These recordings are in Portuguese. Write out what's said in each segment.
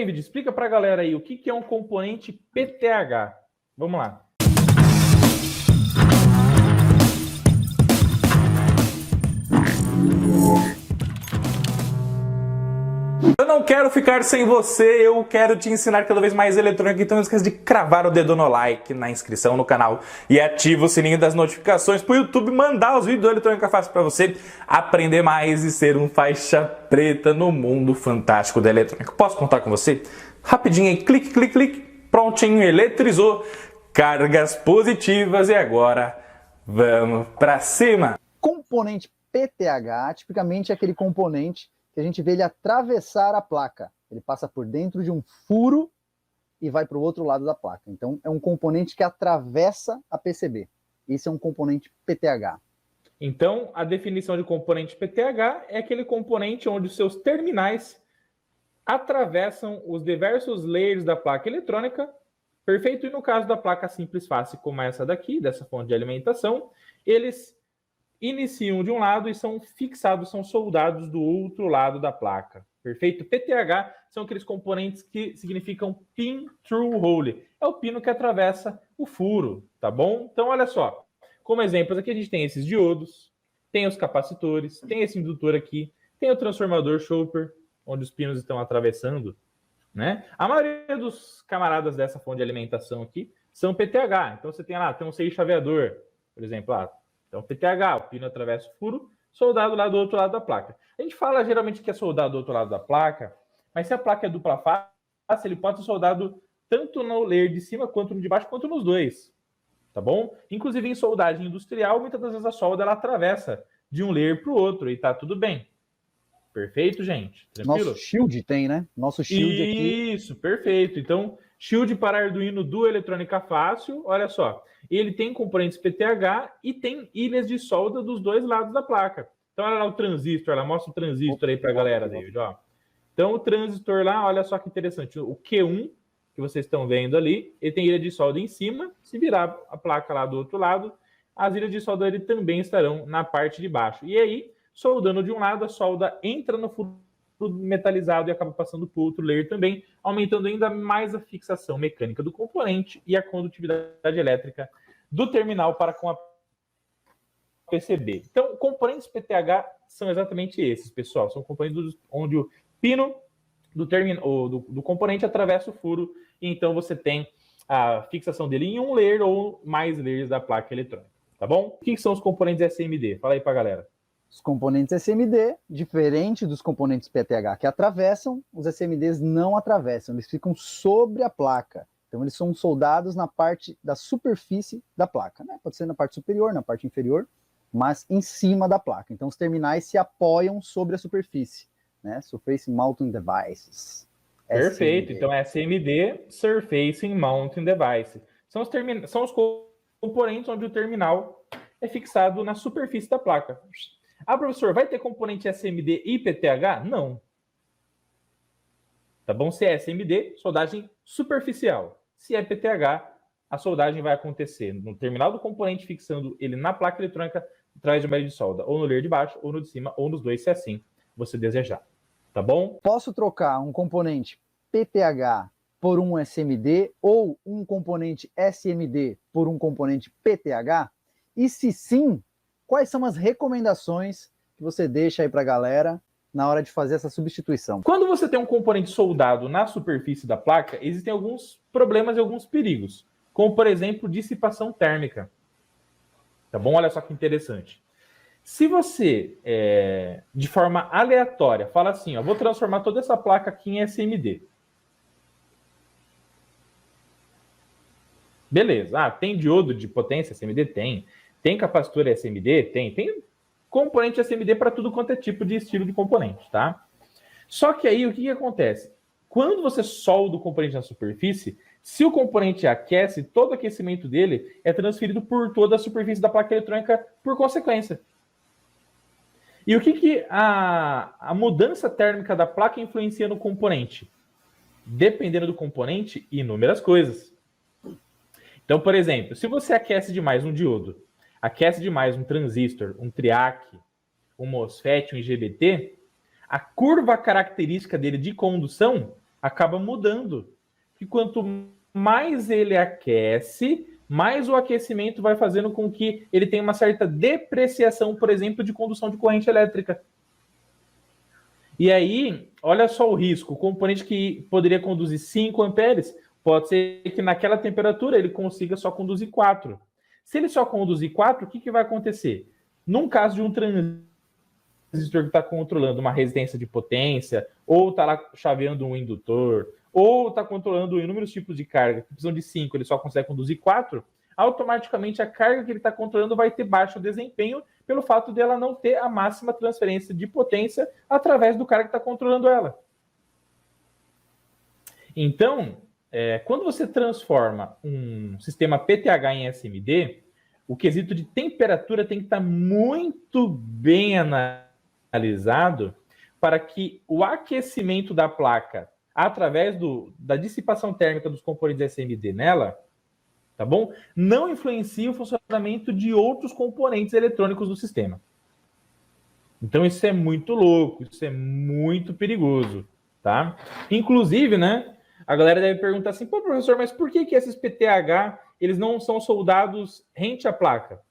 David, explica para a galera aí o que é um componente PTH. Vamos lá. Eu não quero ficar sem você, eu quero te ensinar cada vez mais eletrônica, então não esqueça de cravar o dedo no like, na inscrição no canal e ativa o sininho das notificações para o YouTube mandar os vídeos do Eletrônica Fácil para você aprender mais e ser um faixa preta no mundo fantástico da eletrônica. Posso contar com você? Rapidinho aí, clique, clique, clique, prontinho, eletrizou, cargas positivas e agora vamos para cima. Componente PTH, tipicamente é aquele componente que a gente vê ele atravessar a placa. Ele passa por dentro de um furo e vai para o outro lado da placa. Então, é um componente que atravessa a PCB. Esse é um componente PTH. Então, a definição de componente PTH é aquele componente onde os seus terminais atravessam os diversos layers da placa eletrônica, perfeito? E no caso da placa simples fácil, como essa daqui, dessa fonte de alimentação, eles iniciam de um lado e são fixados, são soldados do outro lado da placa. Perfeito? PTH são aqueles componentes que significam Pin Through Hole. É o pino que atravessa o furo, tá bom? Então, olha só. Como exemplos, aqui a gente tem esses diodos, tem os capacitores, tem esse indutor aqui, tem o transformador Chopper, onde os pinos estão atravessando, né? A maioria dos camaradas dessa fonte de alimentação aqui são PTH. Então, você tem lá, tem um 6 chaveador, por exemplo, lá. Então, PTH, o pino atravessa o furo, soldado lá do outro lado da placa. A gente fala geralmente que é soldado do outro lado da placa, mas se a placa é dupla face, ele pode ser soldado tanto no layer de cima, quanto no de baixo, quanto nos dois. Tá bom? Inclusive, em soldagem industrial, muitas das vezes a solda ela atravessa de um layer para o outro e tá tudo bem. Perfeito, gente? Tranquilo? Nosso shield tem, né? Nosso shield aqui. Isso, perfeito. Então, shield para Arduino do Eletrônica Fácil, olha só. Ele tem componentes PTH e tem ilhas de solda dos dois lados da placa. Então, olha lá o transistor, ela mostra o transistor aí para a galera, David, ó. Então, o transistor lá, olha só que interessante. O Q1, que vocês estão vendo ali, ele tem ilha de solda em cima. Se virar a placa lá do outro lado, as ilhas de solda dele também estarão na parte de baixo. E aí, soldando de um lado, a solda entra no furo metalizado e acaba passando para o outro layer também, aumentando ainda mais a fixação mecânica do componente e a condutividade elétrica do terminal para com a PCB. Então, componentes PTH são exatamente esses, pessoal. São componentes onde o pino do componente atravessa o furo e então você tem a fixação dele em um layer ou mais layers da placa eletrônica, tá bom? O que são os componentes SMD? Fala aí para a galera. Os componentes SMD, diferente dos componentes PTH que atravessam, os SMDs não atravessam, eles ficam sobre a placa. Então, eles são soldados na parte da superfície da placa, né? Pode ser na parte superior, na parte inferior, mas em cima da placa. Então, os terminais se apoiam sobre a superfície, né? Surface Mounting Devices. Perfeito. Então, SMD, Surface Mounting Device. São os componentes onde o terminal é fixado na superfície da placa. Ah, professor, vai ter componente SMD e PTH? Não. Tá bom? Se é SMD, soldagem superficial. Se é PTH, a soldagem vai acontecer no terminal do componente, fixando ele na placa eletrônica, através de uma ilha de solda, ou no layer de baixo, ou no de cima, ou nos dois, se assim você desejar. Tá bom? Posso trocar um componente PTH por um SMD ou um componente SMD por um componente PTH? E se sim, quais são as recomendações que você deixa aí para a galera na hora de fazer essa substituição? Quando você tem um componente soldado na superfície da placa, existem alguns problemas e alguns perigos, como, por exemplo, dissipação térmica. Tá bom? Olha só que interessante. Se você, de forma aleatória, fala assim, ó, vou transformar toda essa placa aqui em SMD. Beleza. Ah, tem diodo de potência SMD? Tem. Tem capacitor SMD? Tem. Tem componente SMD para tudo quanto é tipo de estilo de componente, tá? Só que aí, o que acontece? Quando você solda o componente na superfície, se o componente aquece, todo o aquecimento dele é transferido por toda a superfície da placa eletrônica por consequência. E o que a mudança térmica da placa influencia no componente? Dependendo do componente, inúmeras coisas. Então, por exemplo, se você aquece demais um diodo, aquece demais um transistor, um triac, um MOSFET, um IGBT, a curva característica dele de condução acaba mudando. E quanto mais ele aquece, mais o aquecimento vai fazendo com que ele tenha uma certa depreciação, por exemplo, de condução de corrente elétrica. E aí, olha só o risco. O componente que poderia conduzir 5 amperes, pode ser que naquela temperatura ele consiga só conduzir 4. Se ele só conduzir 4, o que vai acontecer? Num caso de um transistor que está controlando uma resistência de potência, ou está lá chaveando um indutor, ou está controlando inúmeros tipos de carga, que precisam de 5, ele só consegue conduzir 4, automaticamente a carga que ele está controlando vai ter baixo desempenho pelo fato dela não ter a máxima transferência de potência através do cara que está controlando ela. Então, quando você transforma um sistema PTH em SMD, o quesito de temperatura tem que estar muito bem analisado para que o aquecimento da placa, através da dissipação térmica dos componentes SMD nela, tá bom? Não influencia o funcionamento de outros componentes eletrônicos do sistema. Então isso é muito louco, isso é muito perigoso, tá? Inclusive, né, a galera deve perguntar assim, pô, professor, mas por que esses PTH, eles não são soldados rente à placa?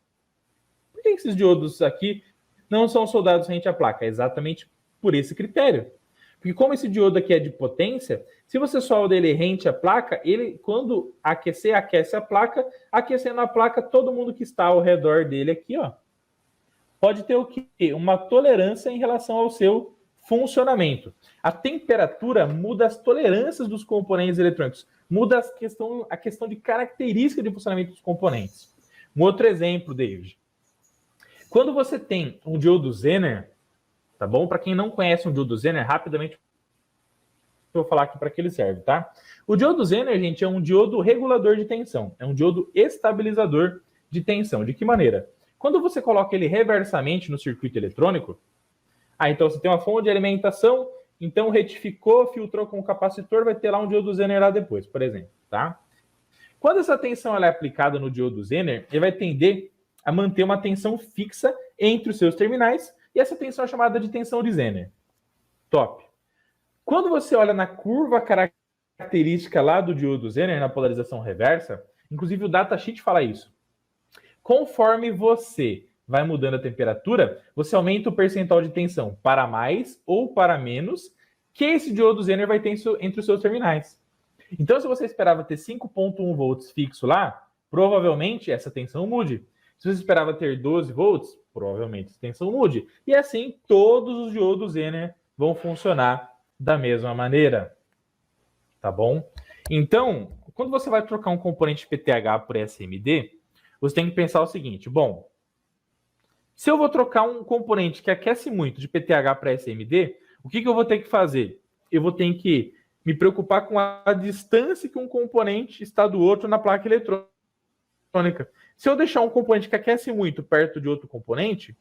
Por que esses diodos aqui não são soldados rente à placa? É exatamente por esse critério. Porque como esse diodo aqui é de potência, se você solda ele rente à placa, ele, quando aquecer, aquece a placa, aquecendo a placa, todo mundo que está ao redor dele aqui, ó, pode ter o quê? Uma tolerância em relação ao seu funcionamento. A temperatura muda as tolerâncias dos componentes eletrônicos, muda a questão de característica de funcionamento dos componentes. Um outro exemplo, David. Quando você tem um diodo Zener, tá bom? Para quem não conhece um diodo Zener, rapidamente eu vou falar aqui para que ele serve, tá? O diodo Zener, gente, é um diodo regulador de tensão, é um diodo estabilizador de tensão. De que maneira? Quando você coloca ele reversamente no circuito eletrônico, então você tem uma fonte de alimentação, então retificou, filtrou com o capacitor, vai ter lá um diodo Zener lá depois, por exemplo, tá? Quando essa tensão ela é aplicada no diodo Zener, ele vai tender a manter uma tensão fixa entre os seus terminais, e essa tensão é chamada de tensão de Zener. Top. Quando você olha na curva característica lá do diodo Zener, na polarização reversa, inclusive o datasheet fala isso. Conforme você vai mudando a temperatura, você aumenta o percentual de tensão para mais ou para menos que esse diodo Zener vai ter entre os seus terminais. Então, se você esperava ter 5.1 volts fixo lá, provavelmente essa tensão mude. Se você esperava ter 12 volts, provavelmente essa tensão mude. E assim, todos os diodos Zener vão funcionar da mesma maneira. Tá bom? Então, quando você vai trocar um componente PTH por SMD, você tem que pensar o seguinte, bom, se eu vou trocar um componente que aquece muito de PTH para SMD, o que eu vou ter que fazer? Eu vou ter que me preocupar com a distância que um componente está do outro na placa eletrônica. Se eu deixar um componente que aquece muito perto de outro componente,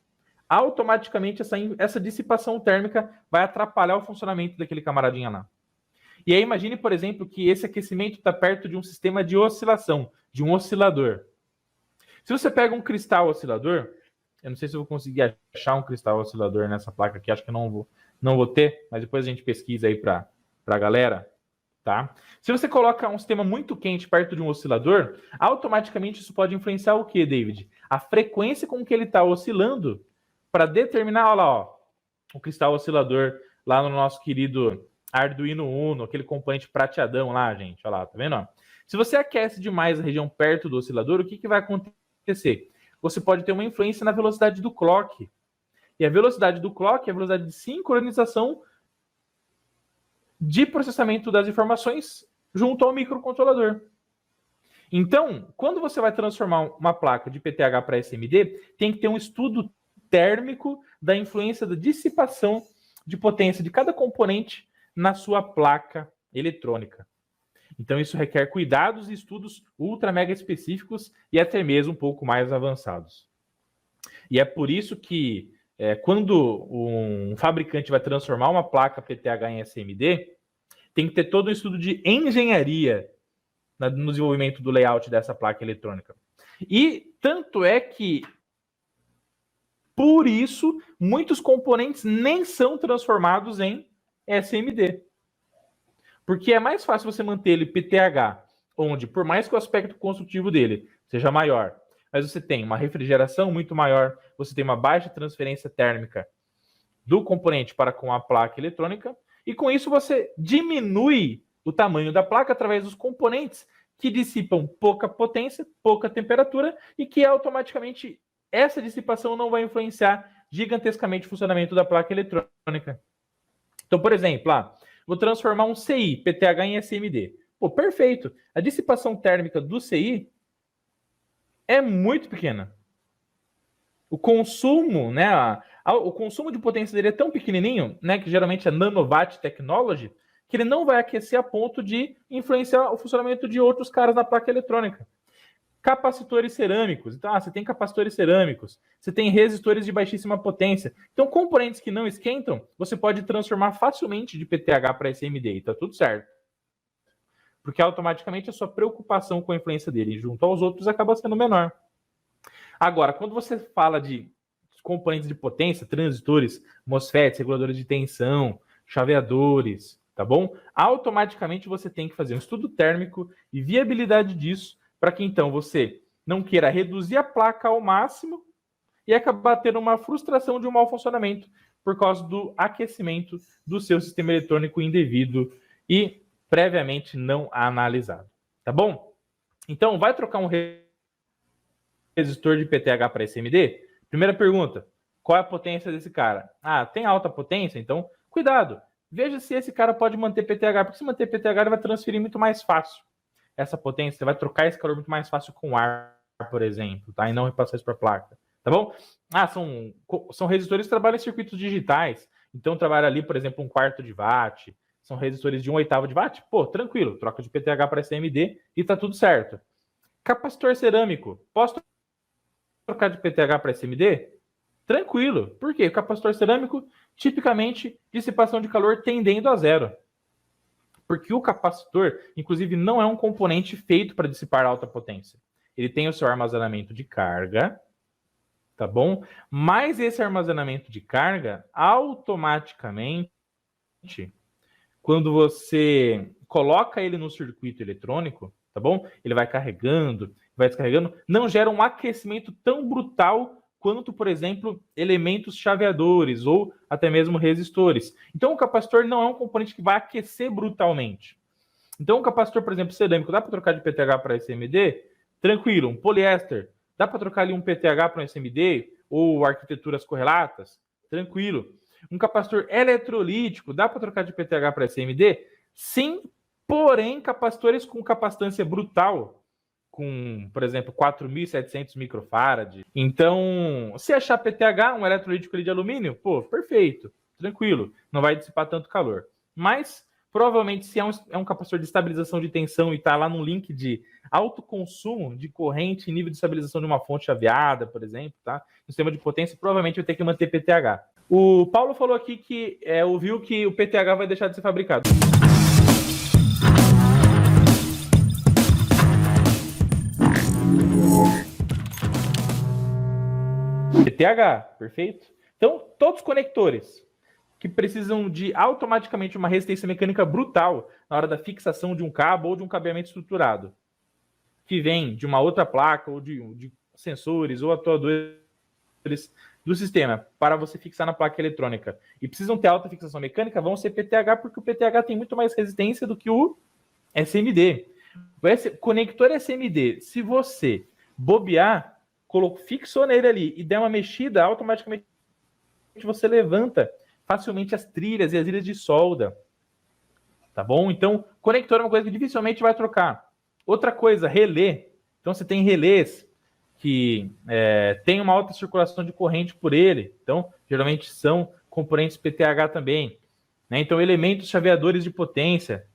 automaticamente essa dissipação térmica vai atrapalhar o funcionamento daquele camaradinha lá. E aí imagine, por exemplo, que esse aquecimento está perto de um sistema de oscilação, de um oscilador. Se você pega um cristal oscilador, eu não sei se eu vou conseguir achar um cristal oscilador nessa placa aqui, acho que não vou ter, mas depois a gente pesquisa aí para a galera, tá? Se você coloca um sistema muito quente perto de um oscilador, automaticamente isso pode influenciar o que, David? A frequência com que ele está oscilando para determinar, olha lá, ó, o cristal oscilador lá no nosso querido Arduino Uno, aquele componente prateadão lá, gente, olha lá, tá vendo? Ó? Se você aquece demais a região perto do oscilador, o que vai acontecer? Você pode ter uma influência na velocidade do clock. E a velocidade do clock é a velocidade de sincronização de processamento das informações junto ao microcontrolador. Então, quando você vai transformar uma placa de PTH para SMD, tem que ter um estudo térmico da influência da dissipação de potência de cada componente na sua placa eletrônica. Então, isso requer cuidados e estudos ultra mega específicos e até mesmo um pouco mais avançados. E é por isso que, quando um fabricante vai transformar uma placa PTH em SMD, tem que ter todo um estudo de engenharia no desenvolvimento do layout dessa placa eletrônica. E tanto é que, por isso, muitos componentes nem são transformados em SMD. Porque é mais fácil você manter ele PTH, onde, por mais que o aspecto construtivo dele seja maior, mas você tem uma refrigeração muito maior, você tem uma baixa transferência térmica do componente para com a placa eletrônica, e com isso você diminui o tamanho da placa através dos componentes que dissipam pouca potência, pouca temperatura, e que automaticamente essa dissipação não vai influenciar gigantescamente o funcionamento da placa eletrônica. Então, por exemplo, vou transformar um CI PTH em SMD. Pô, perfeito. A dissipação térmica do CI é muito pequena. O consumo, né, o consumo de potência dele é tão pequenininho, né, que geralmente é nanowatt technology, que ele não vai aquecer a ponto de influenciar o funcionamento de outros caras na placa eletrônica. Capacitores cerâmicos. Então, você tem capacitores cerâmicos, você tem resistores de baixíssima potência. Então, componentes que não esquentam, você pode transformar facilmente de PTH para SMD e tá tudo certo. Porque automaticamente a sua preocupação com a influência dele junto aos outros acaba sendo menor. Agora, quando você fala de componentes de potência, transistores, MOSFETs, reguladores de tensão, chaveadores, tá bom? Automaticamente você tem que fazer um estudo térmico e viabilidade disso para que então você não queira reduzir a placa ao máximo e acabar tendo uma frustração de um mau funcionamento por causa do aquecimento do seu sistema eletrônico indevido e previamente não analisado, tá bom? Então, vai trocar um resistor de PTH para SMD? Primeira pergunta, qual é a potência desse cara? Tem alta potência? Então, cuidado. Veja se esse cara pode manter PTH, porque se manter PTH ele vai transferir muito mais fácil essa potência, você vai trocar esse calor muito mais fácil com ar, por exemplo, tá? E não repassar isso para a placa, tá bom? São resistores que trabalham em circuitos digitais, então trabalha ali, por exemplo, 1/4 de watt, são resistores de 1/8 de watt, pô, tranquilo, troca de PTH para SMD e tá tudo certo. Capacitor cerâmico, posso trocar de PTH para SMD? Tranquilo. Por quê? O capacitor cerâmico, tipicamente, dissipação de calor tendendo a zero. Porque o capacitor, inclusive, não é um componente feito para dissipar alta potência. Ele tem o seu armazenamento de carga, tá bom? Mas esse armazenamento de carga, automaticamente, quando você coloca ele no circuito eletrônico, tá bom? Ele vai carregando, vai descarregando, não gera um aquecimento tão brutal quanto, por exemplo, elementos chaveadores ou até mesmo resistores. Então, o capacitor não é um componente que vai aquecer brutalmente. Então, o capacitor, por exemplo, cerâmico, dá para trocar de PTH para SMD? Tranquilo. Um poliéster, dá para trocar ali um PTH para um SMD ou arquiteturas correlatas? Tranquilo. Um capacitor eletrolítico, dá para trocar de PTH para SMD? Sim, porém, capacitores com capacitância brutal, com, por exemplo, 4.700 microfarad. Então, se achar PTH, um eletrolítico ali de alumínio, pô, perfeito, tranquilo, não vai dissipar tanto calor. Mas, provavelmente, se é um capacitor de estabilização de tensão e está lá num link de alto consumo de corrente e nível de estabilização de uma fonte chaveada, por exemplo, tá? No sistema de potência, provavelmente vai ter que manter PTH. O Paulo falou aqui que ouviu que o PTH vai deixar de ser fabricado. PTH, perfeito? Então, todos os conectores que precisam de automaticamente uma resistência mecânica brutal na hora da fixação de um cabo ou de um cabeamento estruturado, que vem de uma outra placa ou de sensores ou atuadores do sistema para você fixar na placa eletrônica e precisam ter alta fixação mecânica, vão ser PTH, porque o PTH tem muito mais resistência do que o SMD. O conector SMD, se você bobear, fixou nele ali e der uma mexida, automaticamente você levanta facilmente as trilhas e as ilhas de solda. Tá bom? Então, conector é uma coisa que dificilmente vai trocar. Outra coisa, relé. Então, você tem relés que tem uma alta circulação de corrente por ele. Então, geralmente são componentes PTH também. Né? Então, elementos chaveadores de potência.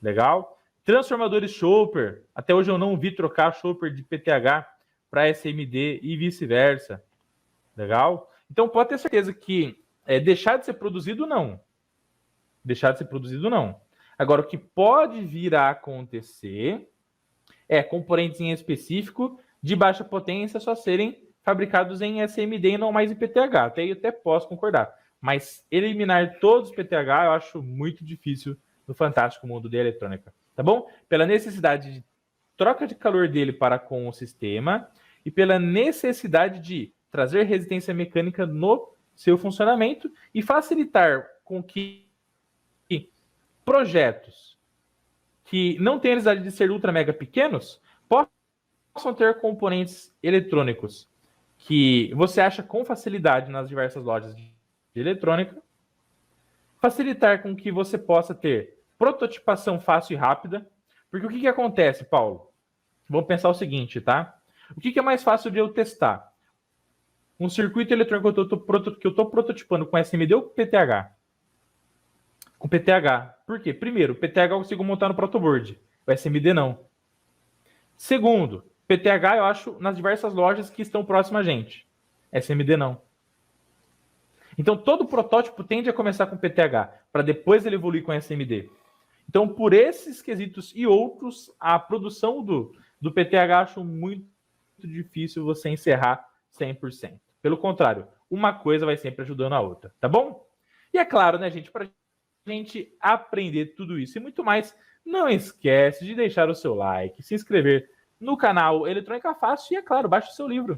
Legal? Transformadores Chopper. Até hoje eu não vi trocar Chopper de PTH para SMD e vice-versa. Legal? Então, pode ter certeza que deixar de ser produzido, não. Deixar de ser produzido, não. Agora, o que pode vir a acontecer é componentes em específico de baixa potência só serem fabricados em SMD e não mais em PTH. Até posso concordar. Mas eliminar todos os PTH eu acho muito difícil no fantástico mundo da eletrônica, tá bom? Pela necessidade de troca de calor dele para com o sistema e pela necessidade de trazer resistência mecânica no seu funcionamento e facilitar com que projetos que não têm a necessidade de ser ultra mega pequenos possam ter componentes eletrônicos que você acha com facilidade nas diversas lojas de eletrônica, facilitar com que você possa ter prototipação fácil e rápida, porque o que acontece, Paulo? Vamos pensar o seguinte, tá? O que é mais fácil de eu testar? Um circuito eletrônico que eu estou prototipando com SMD ou com PTH? Com PTH. Por quê? Primeiro, PTH eu consigo montar no protoboard. O SMD não. Segundo, PTH eu acho nas diversas lojas que estão próximas a gente. SMD não. Então, todo protótipo tende a começar com PTH, para depois ele evoluir com SMD. Então, por esses quesitos e outros, a produção do PTH acho muito difícil você encerrar 100%. Pelo contrário, uma coisa vai sempre ajudando a outra, tá bom? E é claro, né, gente, para a gente aprender tudo isso e muito mais, não esquece de deixar o seu like, se inscrever no canal Eletrônica Fácil e, é claro, baixe o seu livro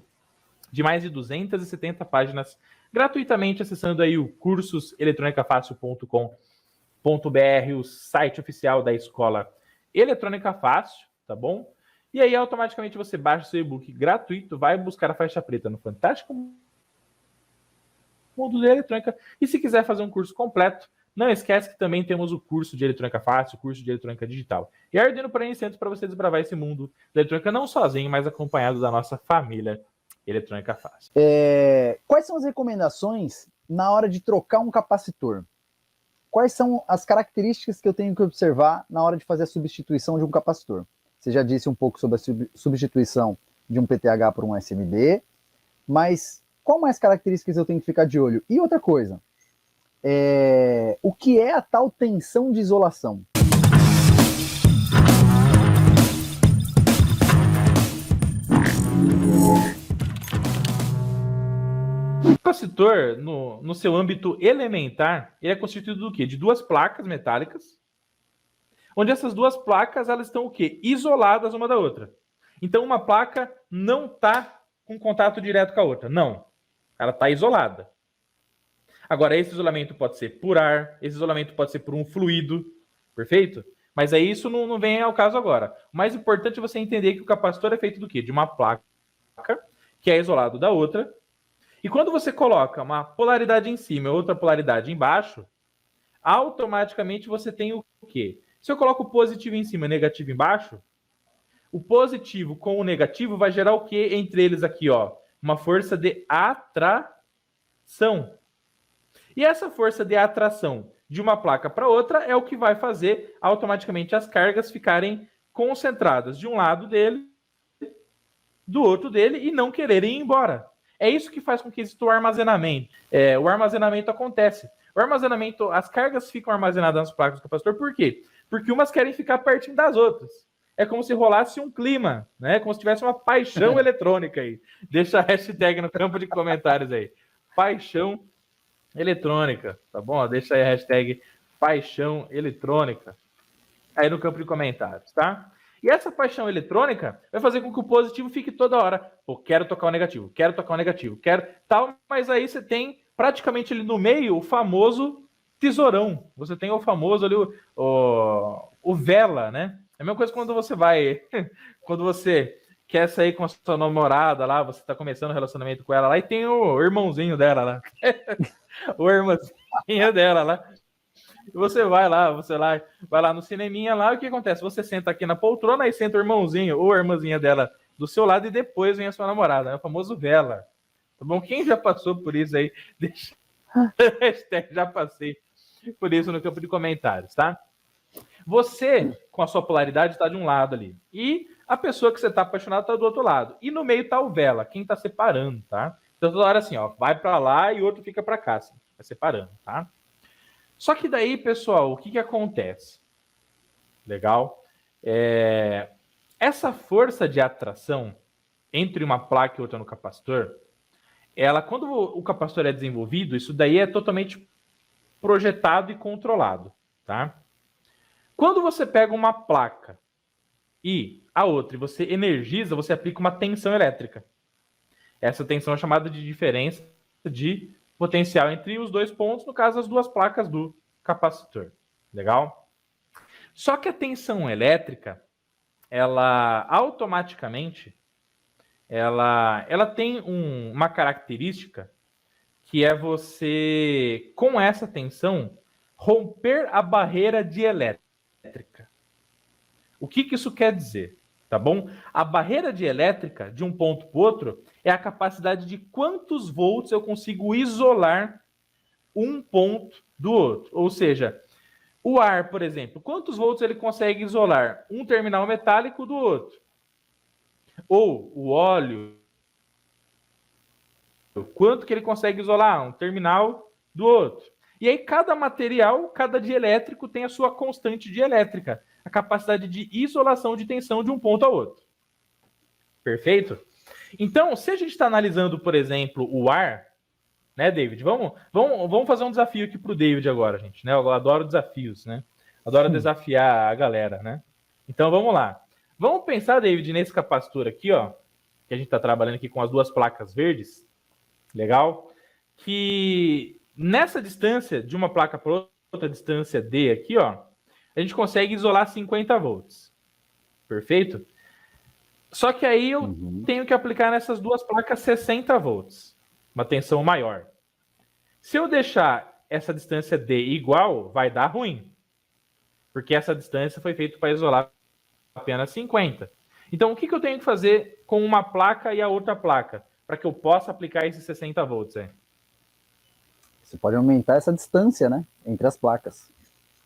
de mais de 270 páginas gratuitamente acessando aí o cursoseletronicafácil.com.br, o site oficial da escola Eletrônica Fácil, tá bom? E aí automaticamente você baixa o seu e-book gratuito, vai buscar a faixa preta no fantástico mundo da eletrônica. E se quiser fazer um curso completo, não esquece que também temos o curso de eletrônica fácil, o curso de eletrônica digital. E Arduino para iniciantes para você desbravar esse mundo da eletrônica não sozinho, mas acompanhado da nossa família Eletrônica Fácil. Quais são as recomendações na hora de trocar um capacitor? Quais são as características que eu tenho que observar na hora de fazer a substituição de um capacitor? Você já disse um pouco sobre a substituição de um PTH por um SMD, mas qual mais características eu tenho que ficar de olho? E outra coisa, o que é a tal tensão de isolação? O capacitor, no seu âmbito elementar, ele é constituído do quê? De duas placas metálicas, onde essas duas placas elas estão o quê? Isoladas uma da outra. Então, uma placa não está com contato direto com a outra. Não. Ela está isolada. Agora, esse isolamento pode ser por ar, esse isolamento pode ser por um fluido, perfeito? Mas aí isso não vem ao caso agora. O mais importante é você entender que o capacitor é feito do quê? De uma placa que é isolado da outra. E quando você coloca uma polaridade em cima e outra polaridade embaixo, automaticamente você tem o quê? Se eu coloco o positivo em cima e o negativo embaixo, o positivo com o negativo vai gerar o quê entre eles aqui, ó? Uma força de atração. E essa força de atração de uma placa para outra é o que vai fazer automaticamente as cargas ficarem concentradas de um lado dele, do outro dele e não quererem ir embora. É isso que faz com que exista o armazenamento. O armazenamento acontece. O armazenamento, as cargas ficam armazenadas nas placas do capacitor, por quê? Porque umas querem ficar pertinho das outras. É como se rolasse um clima, né? Como se tivesse uma paixão eletrônica aí. Deixa a hashtag no campo de comentários aí. Paixão eletrônica, tá bom? Deixa aí a hashtag paixão eletrônica aí no campo de comentários, tá? E essa paixão eletrônica vai fazer com que o positivo fique toda hora. Pô, quero tocar o negativo, quero tocar o negativo, quero tal, mas aí você tem praticamente ali no meio o famoso tesourão. Você tem o famoso ali, o vela, né? É a mesma coisa quando você vai, quando você quer sair com a sua namorada lá, você tá começando o relacionamento com ela lá e tem o irmãozinho dela lá. O irmãzinho dela lá. E você vai lá no cineminha lá, e o que acontece? Você senta aqui na poltrona, aí senta o irmãozinho ou a irmãzinha dela do seu lado e depois vem a sua namorada, né? O famoso vela. Tá bom? Quem já passou por isso aí, deixa hashtag já passei por isso no campo de comentários, tá? Você, com a sua polaridade, está de um lado ali. E a pessoa que você está apaixonado está do outro lado. E no meio está o vela, quem está separando, tá? Então toda hora assim, ó, vai para lá e o outro fica para cá, assim, vai separando, tá? Só que daí, pessoal, o que acontece? Legal? Essa força de atração entre uma placa e outra no capacitor, ela, quando o capacitor é desenvolvido, isso daí é totalmente projetado e controlado, tá? Quando você pega uma placa e a outra, e você energiza, você aplica uma tensão elétrica. Essa tensão é chamada de diferença de potencial entre os dois pontos, no caso, as duas placas do capacitor. Legal? Só que a tensão elétrica, ela automaticamente, ela tem uma característica que é você, com essa tensão, romper a barreira dielétrica. O que isso quer dizer? Tá bom? A barreira dielétrica de um ponto para o outro é a capacidade de quantos volts eu consigo isolar um ponto do outro. Ou seja, o ar, por exemplo, quantos volts ele consegue isolar um terminal metálico do outro? Ou o óleo, quanto que ele consegue isolar um terminal do outro? E aí cada material, cada dielétrico tem a sua constante dielétrica, a capacidade de isolação de tensão de um ponto ao outro. Perfeito? Então, se a gente está analisando, por exemplo, o ar, né, David? Vamos fazer um desafio aqui para o David agora, gente. Né? Eu adoro desafios, né? Adoro desafiar a galera, né? Então, vamos lá. Vamos pensar, David, nesse capacitor aqui, ó, que a gente está trabalhando aqui com as duas placas verdes. Legal? Que nessa distância de uma placa para outra distância D aqui, ó, a gente consegue isolar 50 volts. Perfeito? Só que aí eu tenho que aplicar nessas duas placas 60 volts. Uma tensão maior. Se eu deixar essa distância D igual, vai dar ruim. Porque essa distância foi feita para isolar apenas 50. Então, o que eu tenho que fazer com uma placa e a outra placa? Para que eu possa aplicar esses 60 volts, hein? Você pode aumentar essa distância, né, entre as placas.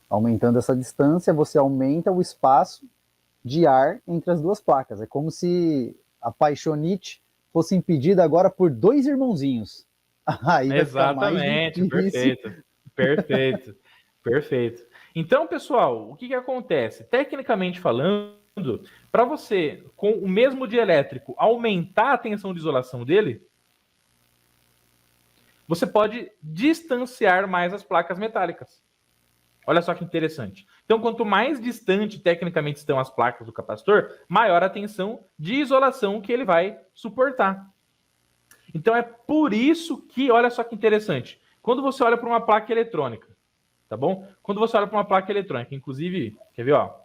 Aumentando essa distância, você aumenta o espaço de ar entre as duas placas. É como se a paixonite fosse impedida agora por dois irmãozinhos. Aí exatamente, perfeito. Então, pessoal, o que acontece? Tecnicamente falando, para você, com o mesmo dielétrico, aumentar a tensão de isolação dele, você pode distanciar mais as placas metálicas. Olha só que interessante. Então, quanto mais distante tecnicamente estão as placas do capacitor, maior a tensão de isolação que ele vai suportar. Então, é por isso que, olha só que interessante, quando você olha para uma placa eletrônica, tá bom? Quando você olha para uma placa eletrônica, inclusive, quer ver, ó?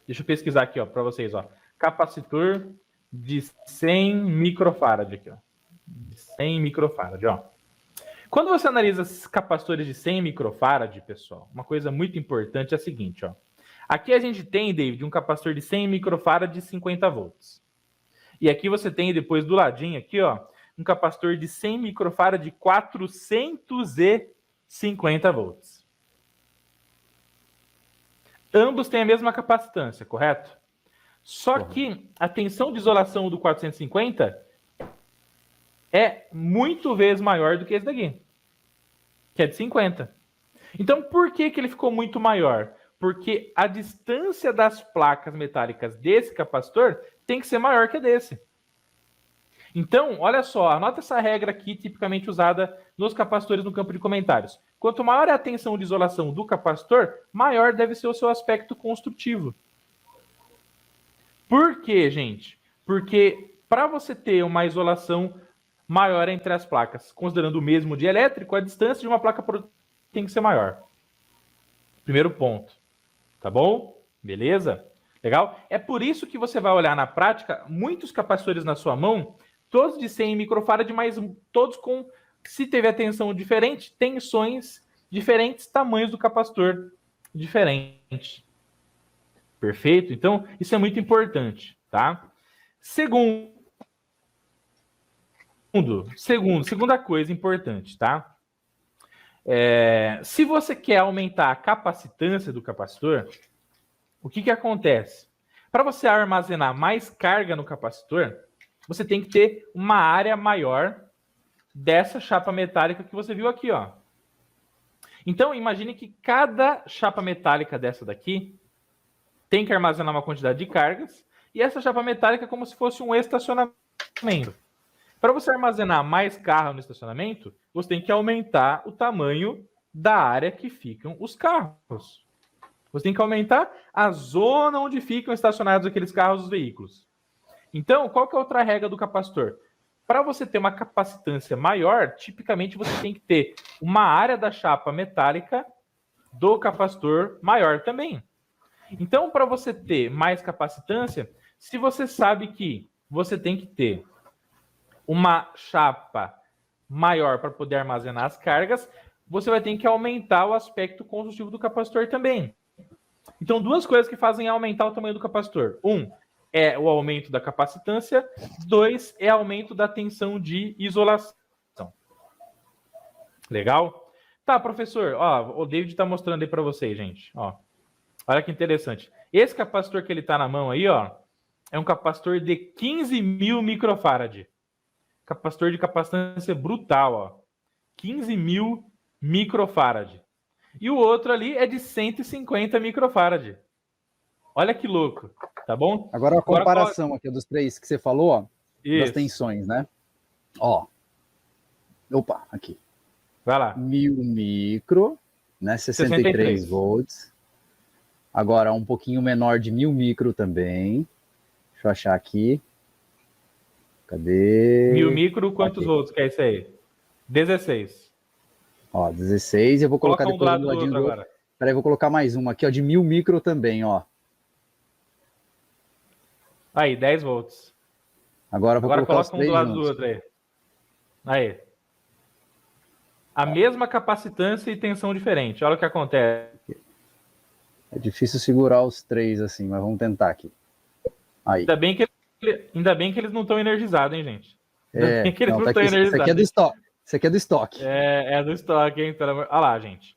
Deixa eu pesquisar aqui, ó, para vocês, ó. Capacitor de 100 microfarad aqui, ó. De 100 microfarad, ó. Quando você analisa esses capacitores de 100 microfarad, pessoal, uma coisa muito importante é a seguinte, ó. Aqui a gente tem, David, um capacitor de 100 microfarad de 50 volts. E aqui você tem, depois do ladinho aqui, ó, um capacitor de 100 microfarad de 450 volts. Ambos têm a mesma capacitância, correto? Só que a tensão de isolação do 450 é muito vezes maior do que esse daqui, que é de 50. Então, por que ele ficou muito maior? Porque a distância das placas metálicas desse capacitor tem que ser maior que a desse. Então, olha só, anota essa regra aqui, tipicamente usada nos capacitores no campo de comentários. Quanto maior é a tensão de isolação do capacitor, maior deve ser o seu aspecto construtivo. Por quê, gente? Porque para você ter uma isolação maior entre as placas, considerando o mesmo dielétrico, a distância de uma placa tem que ser maior. Primeiro ponto. Tá bom? Beleza? Legal? É por isso que você vai olhar na prática muitos capacitores na sua mão, todos de 100 microfarad, mas todos com, se tiver a tensão diferente, tensões diferentes, tamanhos do capacitor diferentes. Perfeito? Então, isso é muito importante, tá? Segunda coisa importante, tá? Se você quer aumentar a capacitância do capacitor, o que acontece? Para você armazenar mais carga no capacitor, você tem que ter uma área maior dessa chapa metálica que você viu aqui, ó. Então, imagine que cada chapa metálica dessa daqui tem que armazenar uma quantidade de cargas, e essa chapa metálica é como se fosse um estacionamento. Para você armazenar mais carro no estacionamento, você tem que aumentar o tamanho da área que ficam os carros. Você tem que aumentar a zona onde ficam estacionados aqueles carros, os veículos. Então, qual que é a outra regra do capacitor? Para você ter uma capacitância maior, tipicamente você tem que ter uma área da chapa metálica do capacitor maior também. Então, para você ter mais capacitância, se você sabe que você tem que ter uma chapa maior para poder armazenar as cargas, você vai ter que aumentar o aspecto consustivo do capacitor também. Então, duas coisas que fazem aumentar o tamanho do capacitor. É o aumento da capacitância. 2, é aumento da tensão de isolação. Legal? Tá, professor. Ó, o David está mostrando aí para vocês, gente. Ó, olha que interessante. Esse capacitor que ele está na mão aí, ó, é um capacitor de 15.000 microfarad. Capacitor de capacitância brutal, ó. 15.000 microfarad. E o outro ali é de 150 microfarad. Olha que louco, tá bom? Agora a comparação aqui dos três que você falou, ó, das tensões, né? Ó. Opa, aqui. Vai lá. 1000 micro, né? 63 volts. Agora um pouquinho menor de 1000 micro também. Deixa eu achar aqui. Cadê? 1000 micro, quantos volts que é isso aí? 16. Ó, 16. Eu vou colocar depois do ladinho do outro agora. Peraí, vou colocar mais uma aqui, ó, de 1000 micro também, ó. Aí, 10 volts. Agora eu vou colocar os três do lado juntos. do outro aí. Aí. A mesma capacitância e tensão diferente. Olha o que acontece. É difícil segurar os três assim, mas vamos tentar aqui. Aí. Ainda bem que eles não estão energizados, hein, gente? Ainda bem que eles não estão energizados. Isso aqui é do estoque. Isso aqui é do estoque. É do estoque, hein? Olha lá, gente.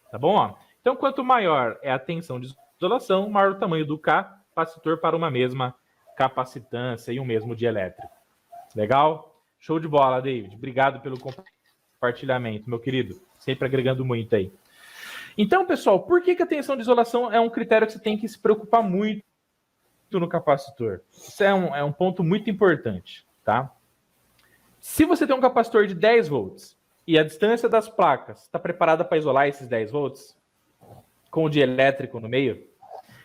Tá bom? Ó. Então, quanto maior é a tensão de isolação, maior o tamanho do capacitor para uma mesma capacitância e um mesmo dielétrico. Legal? Show de bola, David. Obrigado pelo compartilhamento, meu querido. Sempre agregando muito aí. Então, pessoal, por que a tensão de isolação é um critério que você tem que se preocupar muito no capacitor? Isso é um ponto muito importante, tá? Se você tem um capacitor de 10 volts e a distância das placas está preparada para isolar esses 10 volts, com o dielétrico no meio,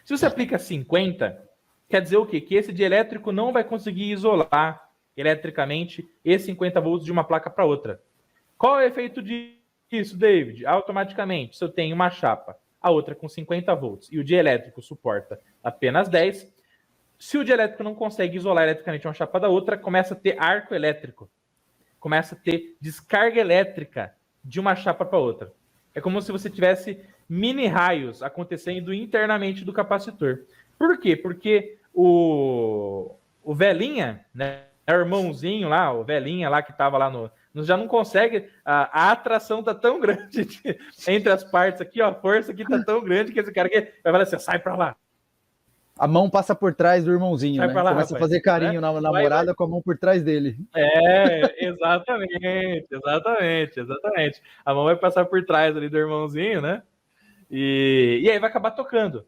se você aplica 50, quer dizer o quê? Que esse dielétrico não vai conseguir isolar eletricamente esses 50 volts de uma placa para outra. Qual é o efeito disso, David? Automaticamente, se eu tenho uma chapa, a outra com 50 volts, e o dielétrico suporta apenas 10, se o dielétrico não consegue isolar eletricamente uma chapa da outra, começa a ter arco elétrico. Começa a ter descarga elétrica de uma chapa para outra. É como se você tivesse mini raios acontecendo internamente do capacitor. Por quê? Porque o velhinha, né, o irmãozinho lá, o velhinha lá que estava lá já não consegue, a atração tá tão grande entre as partes aqui, ó, a força aqui tá tão grande que esse cara aqui vai falar assim, sai para lá. A mão passa por trás do irmãozinho, né? Lá, começa a fazer carinho na namorada com a mão por trás dele. Exatamente. A mão vai passar por trás ali do irmãozinho, né? E aí vai acabar tocando.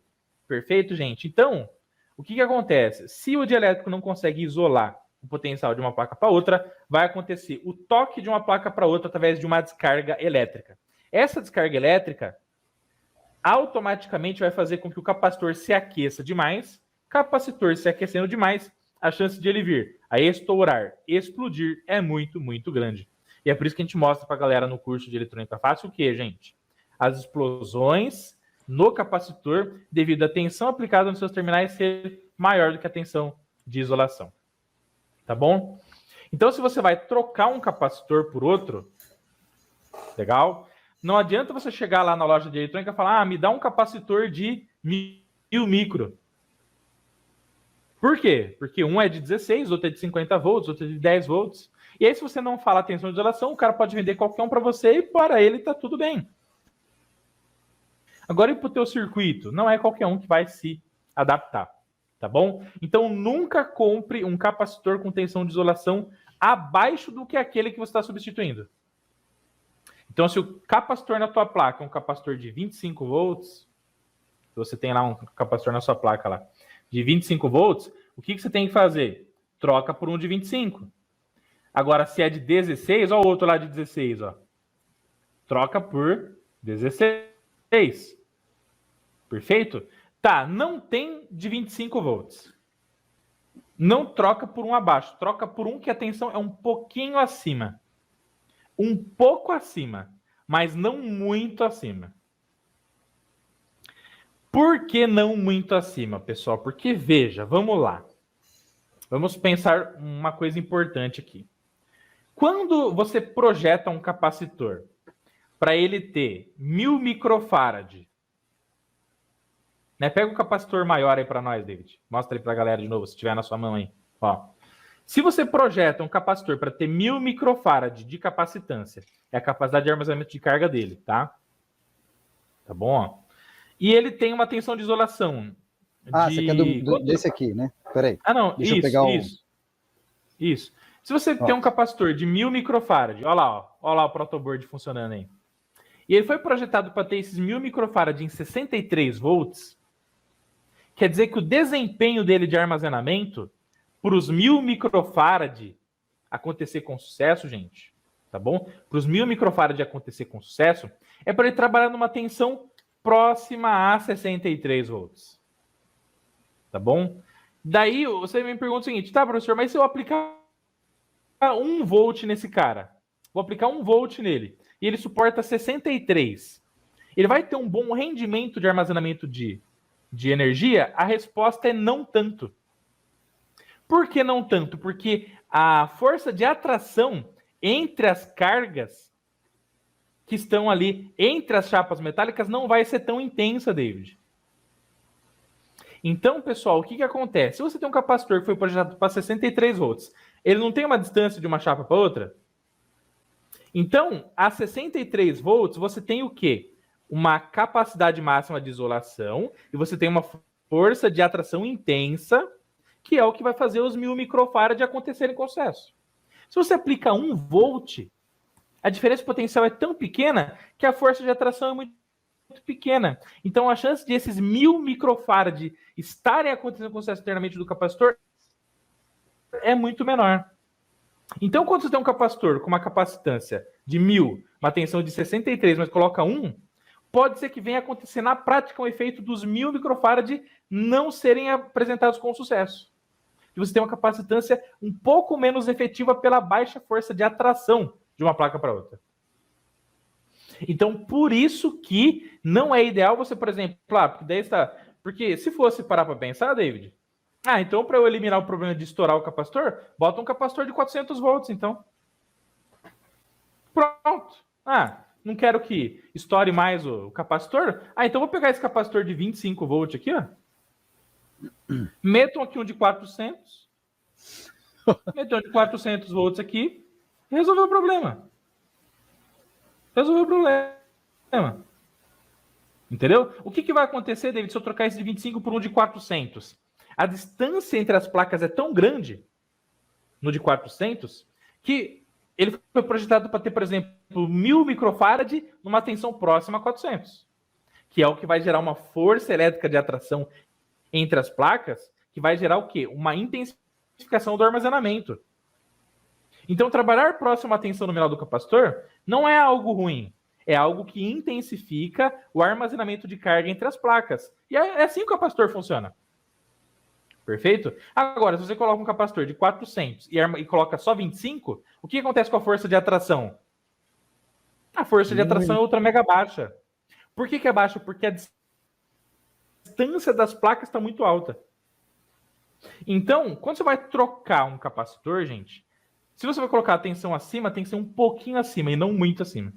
Perfeito, gente? Então, o que acontece? Se o dielétrico não consegue isolar o potencial de uma placa para outra, vai acontecer o toque de uma placa para outra através de uma descarga elétrica. Essa descarga elétrica automaticamente vai fazer com que o capacitor se aqueça demais. Capacitor se aquecendo demais, a chance de ele vir a estourar, explodir é muito, muito grande. E é por isso que a gente mostra para a galera no curso de eletrônica fácil o que, gente? As explosões no capacitor devido à tensão aplicada nos seus terminais ser maior do que a tensão de isolação. Tá bom? Então, se você vai trocar um capacitor por outro, legal? Não adianta você chegar lá na loja de eletrônica e falar, me dá um capacitor de 1000 micro. Por quê? Porque um é de 16, outro é de 50 volts, outro é de 10 volts. E aí, se você não fala tensão de isolação, o cara pode vender qualquer um para você e para ele tá tudo bem. Agora, e para o teu circuito? Não é qualquer um que vai se adaptar, tá bom? Então, nunca compre um capacitor com tensão de isolação abaixo do que aquele que você está substituindo. Então, se o capacitor na tua placa é um capacitor de 25 volts, você tem lá um capacitor na sua placa lá, de 25 volts, o que você tem que fazer? Troca por um de 25. Agora, se é de 16, ó o outro lá de 16, ó. Troca por 16. Perfeito? Tá, não tem de 25 volts. Não troca por um abaixo, troca por um que a tensão é um pouquinho acima. Um pouco acima, mas não muito acima. Por que não muito acima, pessoal? Porque, veja, vamos lá. Vamos pensar uma coisa importante aqui. Quando você projeta um capacitor para ele ter 1000 microfarad, né? Pega o capacitor maior aí para nós, David. Mostra aí para a galera de novo, se tiver na sua mão aí. Ó. Se você projeta um capacitor para ter 1000 microfarad de capacitância, é a capacidade de armazenamento de carga dele, tá? Tá bom? Ó. E ele tem uma tensão de isolação. Você quer desse aqui, né? Peraí. Ah, não. Deixa eu pegar isso. Se você tem um capacitor de 1000 microfarad, olha lá, ó. Olha lá o protoboard funcionando aí. E ele foi projetado para ter esses 1000 microfarad em 63 volts. Quer dizer que o desempenho dele de armazenamento para os 1000 microfarad acontecer com sucesso, gente, tá bom? Para os 1000 microfarad acontecer com sucesso, é para ele trabalhar numa tensão próxima a 63 volts. Tá bom? Daí você me pergunta o seguinte, tá, professor, mas se eu aplicar 1 volt nesse cara, vou aplicar 1 volt nele, e ele suporta 63, ele vai ter um bom rendimento de armazenamento de energia? A resposta é não tanto. Por que não tanto? Porque a força de atração entre as cargas que estão ali entre as chapas metálicas não vai ser tão intensa, David. Então, pessoal, o que acontece? Se você tem um capacitor que foi projetado para 63 volts, ele não tem uma distância de uma chapa para outra? Então, a 63 volts, você tem o quê? Uma capacidade máxima de isolação e você tem uma força de atração intensa, que é o que vai fazer os 1000 microfarad acontecerem com sucesso. Se você aplica 1 volt, a diferença potencial é tão pequena que a força de atração é muito pequena. Então, a chance de esses 1000 microfarad estarem acontecendo com sucesso internamente do capacitor é muito menor. Então, quando você tem um capacitor com uma capacitância de 1000, uma tensão de 63, mas coloca 1, pode ser que venha acontecer na prática um efeito dos 1000 microfarad não serem apresentados com sucesso. E você tem uma capacitância um pouco menos efetiva pela baixa força de atração de uma placa para outra. Então, por isso que não é ideal você, por exemplo, porque se fosse parar para pensar, David, então para eu eliminar o problema de estourar o capacitor, bota um capacitor de 400 volts, então. Pronto. Não quero que estoure mais o capacitor? Então vou pegar esse capacitor de 25 volts aqui, ó. Metam aqui um de 400. Metam um de 400 volts aqui e resolveu o problema. Resolveu o problema. Entendeu? O que vai acontecer, David, se eu trocar esse de 25 por um de 400? A distância entre as placas é tão grande no de 400 que ele foi projetado para ter, por exemplo, 1000 microfarad numa tensão próxima a 400, que é o que vai gerar uma força elétrica de atração entre as placas, que vai gerar o quê? Uma intensificação do armazenamento. Então, trabalhar próximo à tensão nominal do capacitor não é algo ruim. É algo que intensifica o armazenamento de carga entre as placas. E é assim que o capacitor funciona. Perfeito? Agora, se você coloca um capacitor de 400 e coloca só 25, o que acontece com a força de atração? A força de atração é ultra mega baixa. Por que é baixa? Porque a distância das placas está muito alta. Então, quando você vai trocar um capacitor, gente, se você vai colocar a tensão acima, tem que ser um pouquinho acima e não muito acima.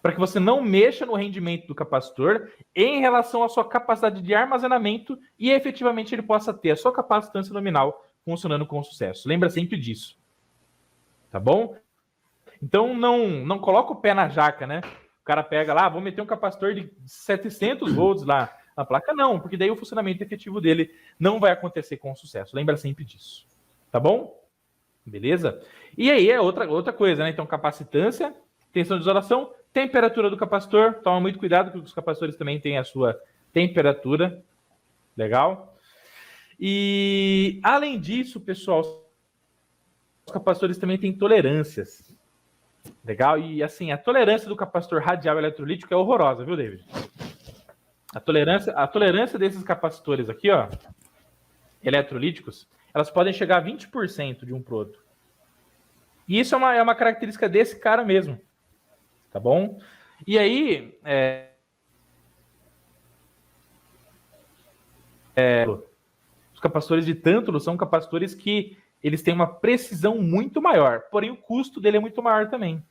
Para que você não mexa no rendimento do capacitor em relação à sua capacidade de armazenamento e efetivamente ele possa ter a sua capacitância nominal funcionando com sucesso. Lembra sempre disso. Tá bom? Então não coloca o pé na jaca, né? O cara pega lá, vou meter um capacitor de 700 volts lá na placa. Não, porque daí o funcionamento efetivo dele não vai acontecer com sucesso. Lembra sempre disso. Tá bom? Beleza? E aí é outra coisa, né? Então, capacitância, tensão de isolação, temperatura do capacitor. Toma muito cuidado, porque os capacitores também têm a sua temperatura. Legal? E, além disso, pessoal, os capacitores também têm tolerâncias. Legal? E, assim, a tolerância do capacitor radial eletrolítico é horrorosa, viu, David? A tolerância desses capacitores aqui, ó, eletrolíticos, elas podem chegar a 20% de um pro outro. E isso é uma característica desse cara mesmo. Tá bom? E aí, os capacitores de tântalo são capacitores que eles têm uma precisão muito maior, porém o custo dele é muito maior também.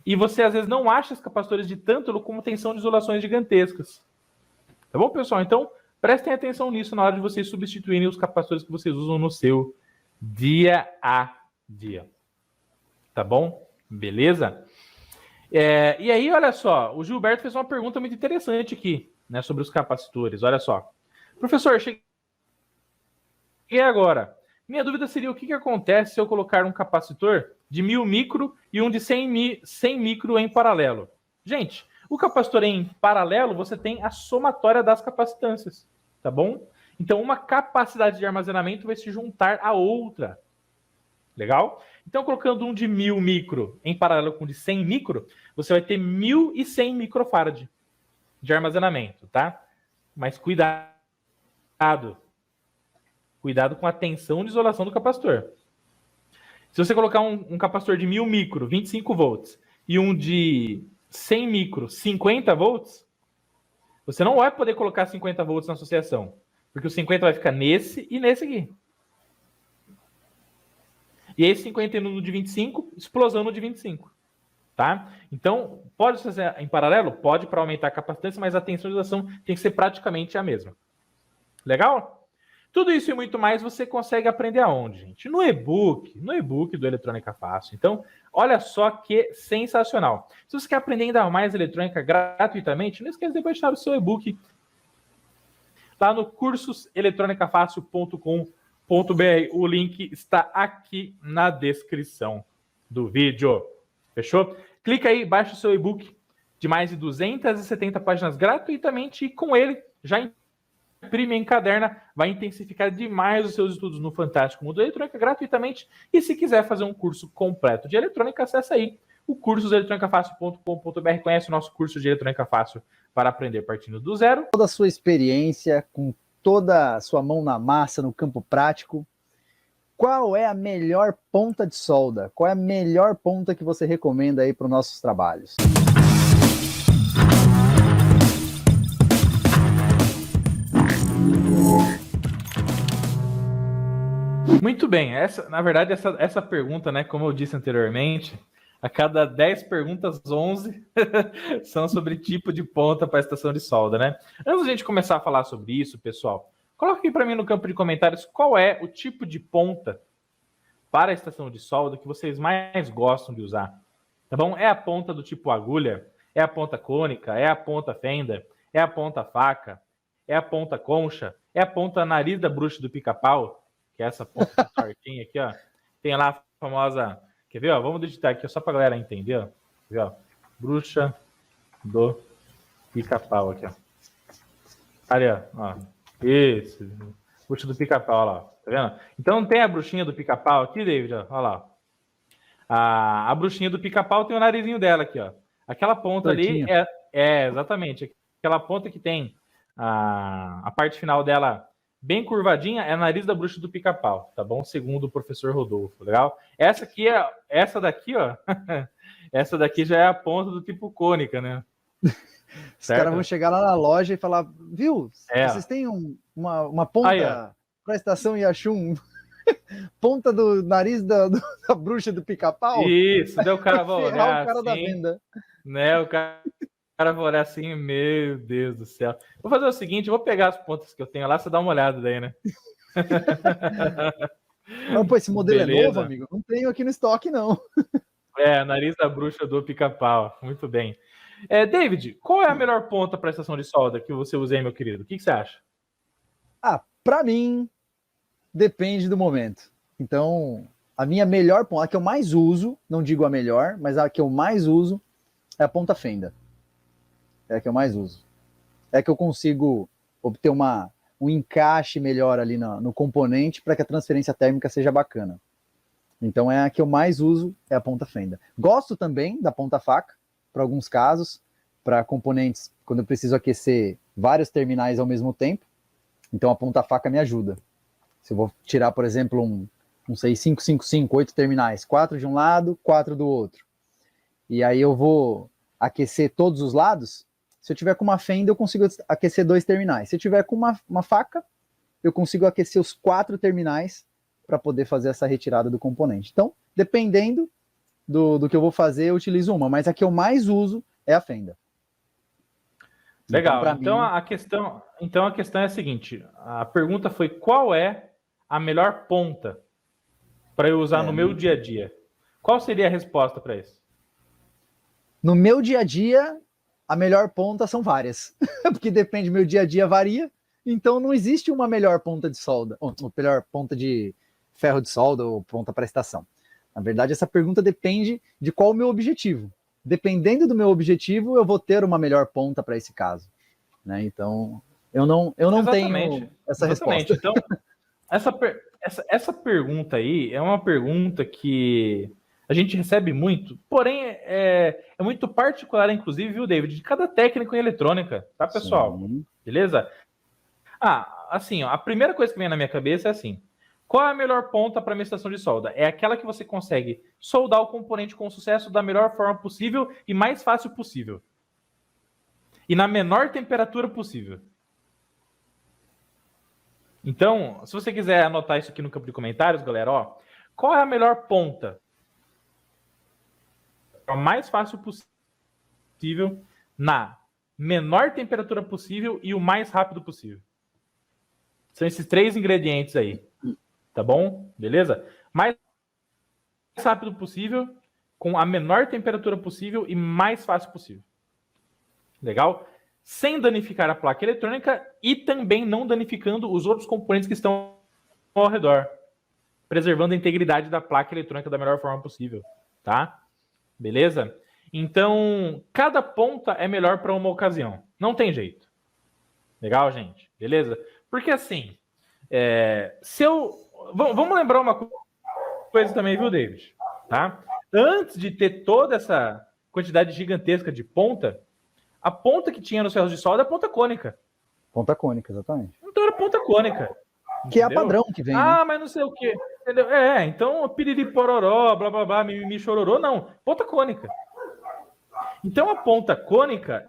E você, às vezes, não acha os capacitores de tântalo com tensão de isolações gigantescas. Tá bom, pessoal? Então, prestem atenção nisso na hora de vocês substituírem os capacitores que vocês usam no seu dia a dia. Tá bom? Beleza? E aí, olha só, o Gilberto fez uma pergunta muito interessante aqui, né, sobre os capacitores. Olha só. Professor, cheguei agora. Minha dúvida seria o que acontece se eu colocar um capacitor de 1000 micro e um de 100 micro em paralelo. Gente, o capacitor em paralelo, você tem a somatória das capacitâncias, tá bom? Então, uma capacidade de armazenamento vai se juntar à outra. Legal? Então, colocando um de 1000 micro em paralelo com um de 100 micro, você vai ter 1100 microfarad de armazenamento, tá? Mas cuidado. Cuidado com a tensão de isolação do capacitor. Se você colocar um capacitor de 1000 micro, 25 volts, e um de 100 micro, 50 volts, você não vai poder colocar 50 volts na associação, porque o 50 vai ficar nesse e nesse aqui. E esse 50 no de 25, explosão no de 25. Tá? Então, pode fazer em paralelo? Pode, para aumentar a capacitância, mas a tensão de isolação tem que ser praticamente a mesma. Legal? Tudo isso e muito mais você consegue aprender aonde, gente? No e-book do Eletrônica Fácil. Então, olha só que sensacional. Se você quer aprender ainda mais eletrônica gratuitamente, não esqueça de baixar o seu e-book lá no cursoseletronicafácil.com.br. O link está aqui na descrição do vídeo. Fechou? Clica aí, baixa o seu e-book de mais de 270 páginas gratuitamente e com ele já imprime, encaderna, vai intensificar demais os seus estudos no fantástico mundo da eletrônica gratuitamente. E se quiser fazer um curso completo de eletrônica, acessa aí o cursoseletronicafácil.com.br. Conhece o nosso curso de eletrônica fácil para aprender partindo do zero. Toda a sua experiência, com toda a sua mão na massa no campo prático, qual é a melhor ponta de solda? Qual é a melhor ponta que você recomenda aí para os nossos trabalhos? Muito bem, na verdade, essa pergunta, né, como eu disse anteriormente, a cada 10 perguntas, 11 são sobre tipo de ponta para a estação de solda, né? Antes de a gente começar a falar sobre isso, pessoal, coloque aqui para mim no campo de comentários qual é o tipo de ponta para a estação de solda que vocês mais gostam de usar, tá bom? É a ponta do tipo agulha? É a ponta cônica? É a ponta fenda? É a ponta faca? É a ponta concha? É a ponta nariz da bruxa do pica-pau? Que é essa ponta tortinha aqui, ó. Tem lá a famosa... Quer ver, ó? Vamos digitar aqui, só para a galera entender, ó. Quer ver, ó? Bruxa do pica-pau aqui, ó. Ali, ó. Isso. Bruxa do pica-pau, ó lá. Tá vendo? Então, não tem a bruxinha do pica-pau aqui, David? Ó, olha lá. A bruxinha do pica-pau tem o narizinho dela aqui, ó. Aquela ponta ali exatamente. Aquela ponta que tem a parte final dela bem curvadinha é a nariz da bruxa do pica-pau, tá bom? Segundo o professor Rodolfo, legal? Essa daqui, ó. Essa daqui já é a ponta do tipo cônica, né? Os caras vão chegar lá na loja e falar, viu? Vocês têm uma ponta para a estação Yachum? Ponta do nariz da bruxa do pica-pau? Isso, daí o cara vai olhar o cara assim, da venda. Né? O cara vai olhar assim, meu Deus do céu. Vou fazer o seguinte, eu vou pegar as pontas que eu tenho lá, você dá uma olhada daí, né? Não, pô, esse modelo é novo, amigo? Não tenho aqui no estoque, não. Nariz da bruxa do pica-pau. Muito bem. David, qual é a melhor ponta para a estação de solda que você usa aí, meu querido? O que você acha? Para mim, depende do momento. Então, a minha melhor ponta, a que eu mais uso, não digo a melhor, mas a que eu mais uso é a ponta fenda. É a que eu mais uso. É que eu consigo obter um encaixe melhor ali no componente para que a transferência térmica seja bacana. Então é a que eu mais uso, é a ponta fenda. Gosto também da ponta faca, para alguns casos, para componentes quando eu preciso aquecer vários terminais ao mesmo tempo. Então a ponta-faca me ajuda. Se eu vou tirar, por exemplo, não sei, 5, 8 terminais, 4 de um lado, 4 do outro. E aí eu vou aquecer todos os lados. Se eu tiver com uma fenda, eu consigo aquecer 2 terminais. Se eu tiver com uma faca, eu consigo aquecer os 4 terminais para poder fazer essa retirada do componente. Então, dependendo do que eu vou fazer, eu utilizo uma, mas a que eu mais uso é a fenda. Legal. Então, a questão é a seguinte: a pergunta foi qual é a melhor ponta para eu usar no meu dia a dia? Qual seria a resposta para isso? No meu dia a dia, a melhor ponta são várias, porque depende, meu dia a dia varia, então não existe uma melhor ponta de solda, ou melhor ponta de ferro de solda ou ponta para estação. Na verdade, essa pergunta depende de qual o meu objetivo. Dependendo do meu objetivo, eu vou ter uma melhor ponta para esse caso. Né? Então, eu não tenho essa resposta. Então, essa pergunta aí é uma pergunta que a gente recebe muito, porém é muito particular, inclusive, viu, David, de cada técnico em eletrônica, tá, pessoal? Sim. Beleza? Assim, ó, a primeira coisa que vem na minha cabeça é assim: qual é a melhor ponta para minha estação de solda? É aquela que você consegue soldar o componente com sucesso da melhor forma possível e mais fácil possível. E na menor temperatura possível. Então, se você quiser anotar isso aqui no campo de comentários, galera, ó, qual é a melhor ponta? A mais fácil possível, na menor temperatura possível e o mais rápido possível. São esses 3 ingredientes aí. Tá bom? Beleza? Mais rápido possível, com a menor temperatura possível e mais fácil possível. Legal? Sem danificar a placa eletrônica e também não danificando os outros componentes que estão ao redor, preservando a integridade da placa eletrônica da melhor forma possível, tá? Beleza? Então, cada ponta é melhor para uma ocasião. Não tem jeito. Legal, gente? Beleza? Porque assim, Vamos lembrar uma coisa também, viu, David? Tá? Antes de ter toda essa quantidade gigantesca de ponta, a ponta que tinha nos ferros de solda é a ponta cônica. Ponta cônica, exatamente. Então era ponta cônica. Que entendeu? É a padrão que vem, né? Mas não sei o quê. Entendeu? Então piriri pororó, blá blá blá, mimimi chororô, não. Ponta cônica. Então a ponta cônica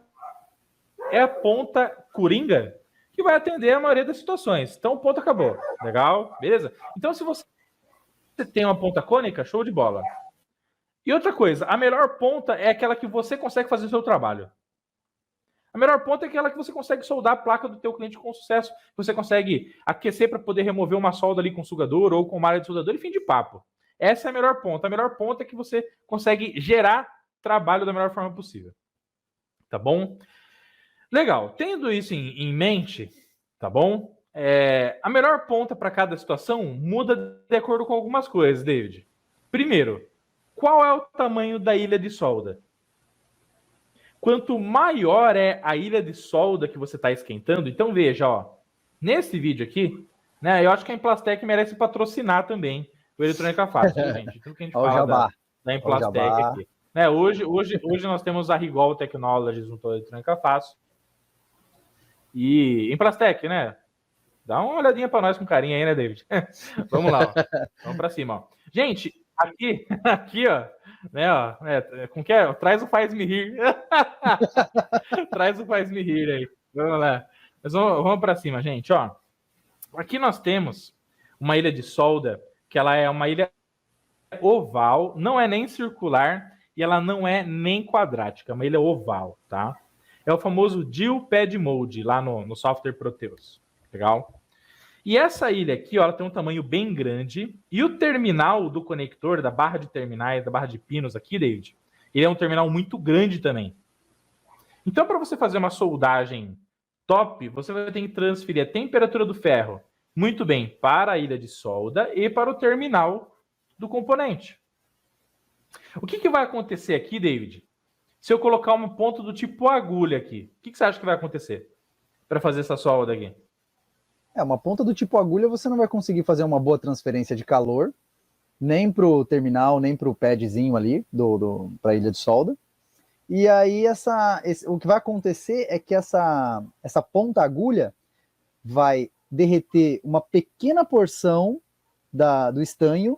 é a ponta coringa que vai atender a maioria das situações. Então o ponto acabou. Legal? Beleza? Então se você tem uma ponta cônica, show de bola. E outra coisa, a melhor ponta é aquela que você consegue fazer o seu trabalho. A melhor ponta é aquela que você consegue soldar a placa do teu cliente com sucesso. Você consegue aquecer para poder remover uma solda ali com sugador ou com malha de soldador e fim de papo. Essa é a melhor ponta. A melhor ponta é que você consegue gerar trabalho da melhor forma possível. Tá bom? Legal. Tendo isso em mente, tá bom? A melhor ponta para cada situação muda de acordo com algumas coisas, David. Primeiro, qual é o tamanho da ilha de solda? Quanto maior é a ilha de solda que você está esquentando, então veja, ó, nesse vídeo aqui, né, eu acho que a Implastec merece patrocinar também o Eletrônica Fácil, viu, gente? Tudo que a gente fala da Implastec aqui. Né, hoje nós temos a Rigol Technologies junto à Eletrônica Fácil. E Implastec, né? Dá uma olhadinha para nós com carinho aí, né, David? Vamos lá, ó. Vamos para cima, ó. Gente, aqui, ó, né, ó, com que é? Traz o Faz-me Rir. Traz o Faz-me Rir aí. Vamos lá. Mas vamos para cima, gente, ó. Aqui nós temos uma ilha de solda, que ela é uma ilha oval, não é nem circular e ela não é nem quadrática, é uma ilha oval, tá? É o famoso Dual Pad Mode lá no software Proteus. Legal? E essa ilha aqui, ó, ela tem um tamanho bem grande. E o terminal do conector, da barra de terminais, da barra de pinos aqui, David, ele é um terminal muito grande também. Então, para você fazer uma soldagem top, você vai ter que transferir a temperatura do ferro muito bem para a ilha de solda e para o terminal do componente. O que vai acontecer aqui, David? Se eu colocar uma ponta do tipo agulha aqui, o que você acha que vai acontecer para fazer essa solda aqui? Uma ponta do tipo agulha você não vai conseguir fazer uma boa transferência de calor, nem para o terminal, nem para o padzinho ali, para a ilha de solda. E aí o que vai acontecer é que essa ponta agulha vai derreter uma pequena porção do estanho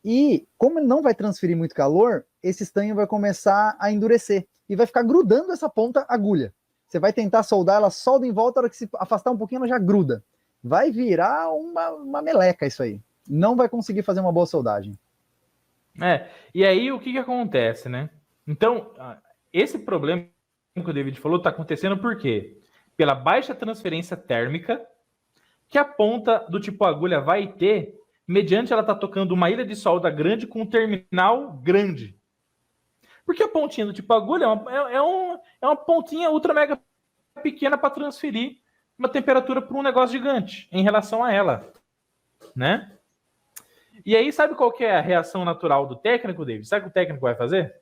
e, como ele não vai transferir muito calor, esse estanho vai começar a endurecer e vai ficar grudando essa ponta agulha. Você vai tentar soldar, ela solda em volta, a hora que se afastar um pouquinho, ela já gruda. Vai virar uma meleca isso aí. Não vai conseguir fazer uma boa soldagem. E aí o que acontece, né? Então, esse problema que o David falou está acontecendo por quê? Pela baixa transferência térmica que a ponta do tipo agulha vai ter, mediante ela estar tocando uma ilha de solda grande com um terminal grande. Porque a pontinha do tipo agulha é uma pontinha ultra mega pequena para transferir uma temperatura para um negócio gigante em relação a ela, né? E aí, sabe qual que é a reação natural do técnico, David? Sabe o que o técnico vai fazer?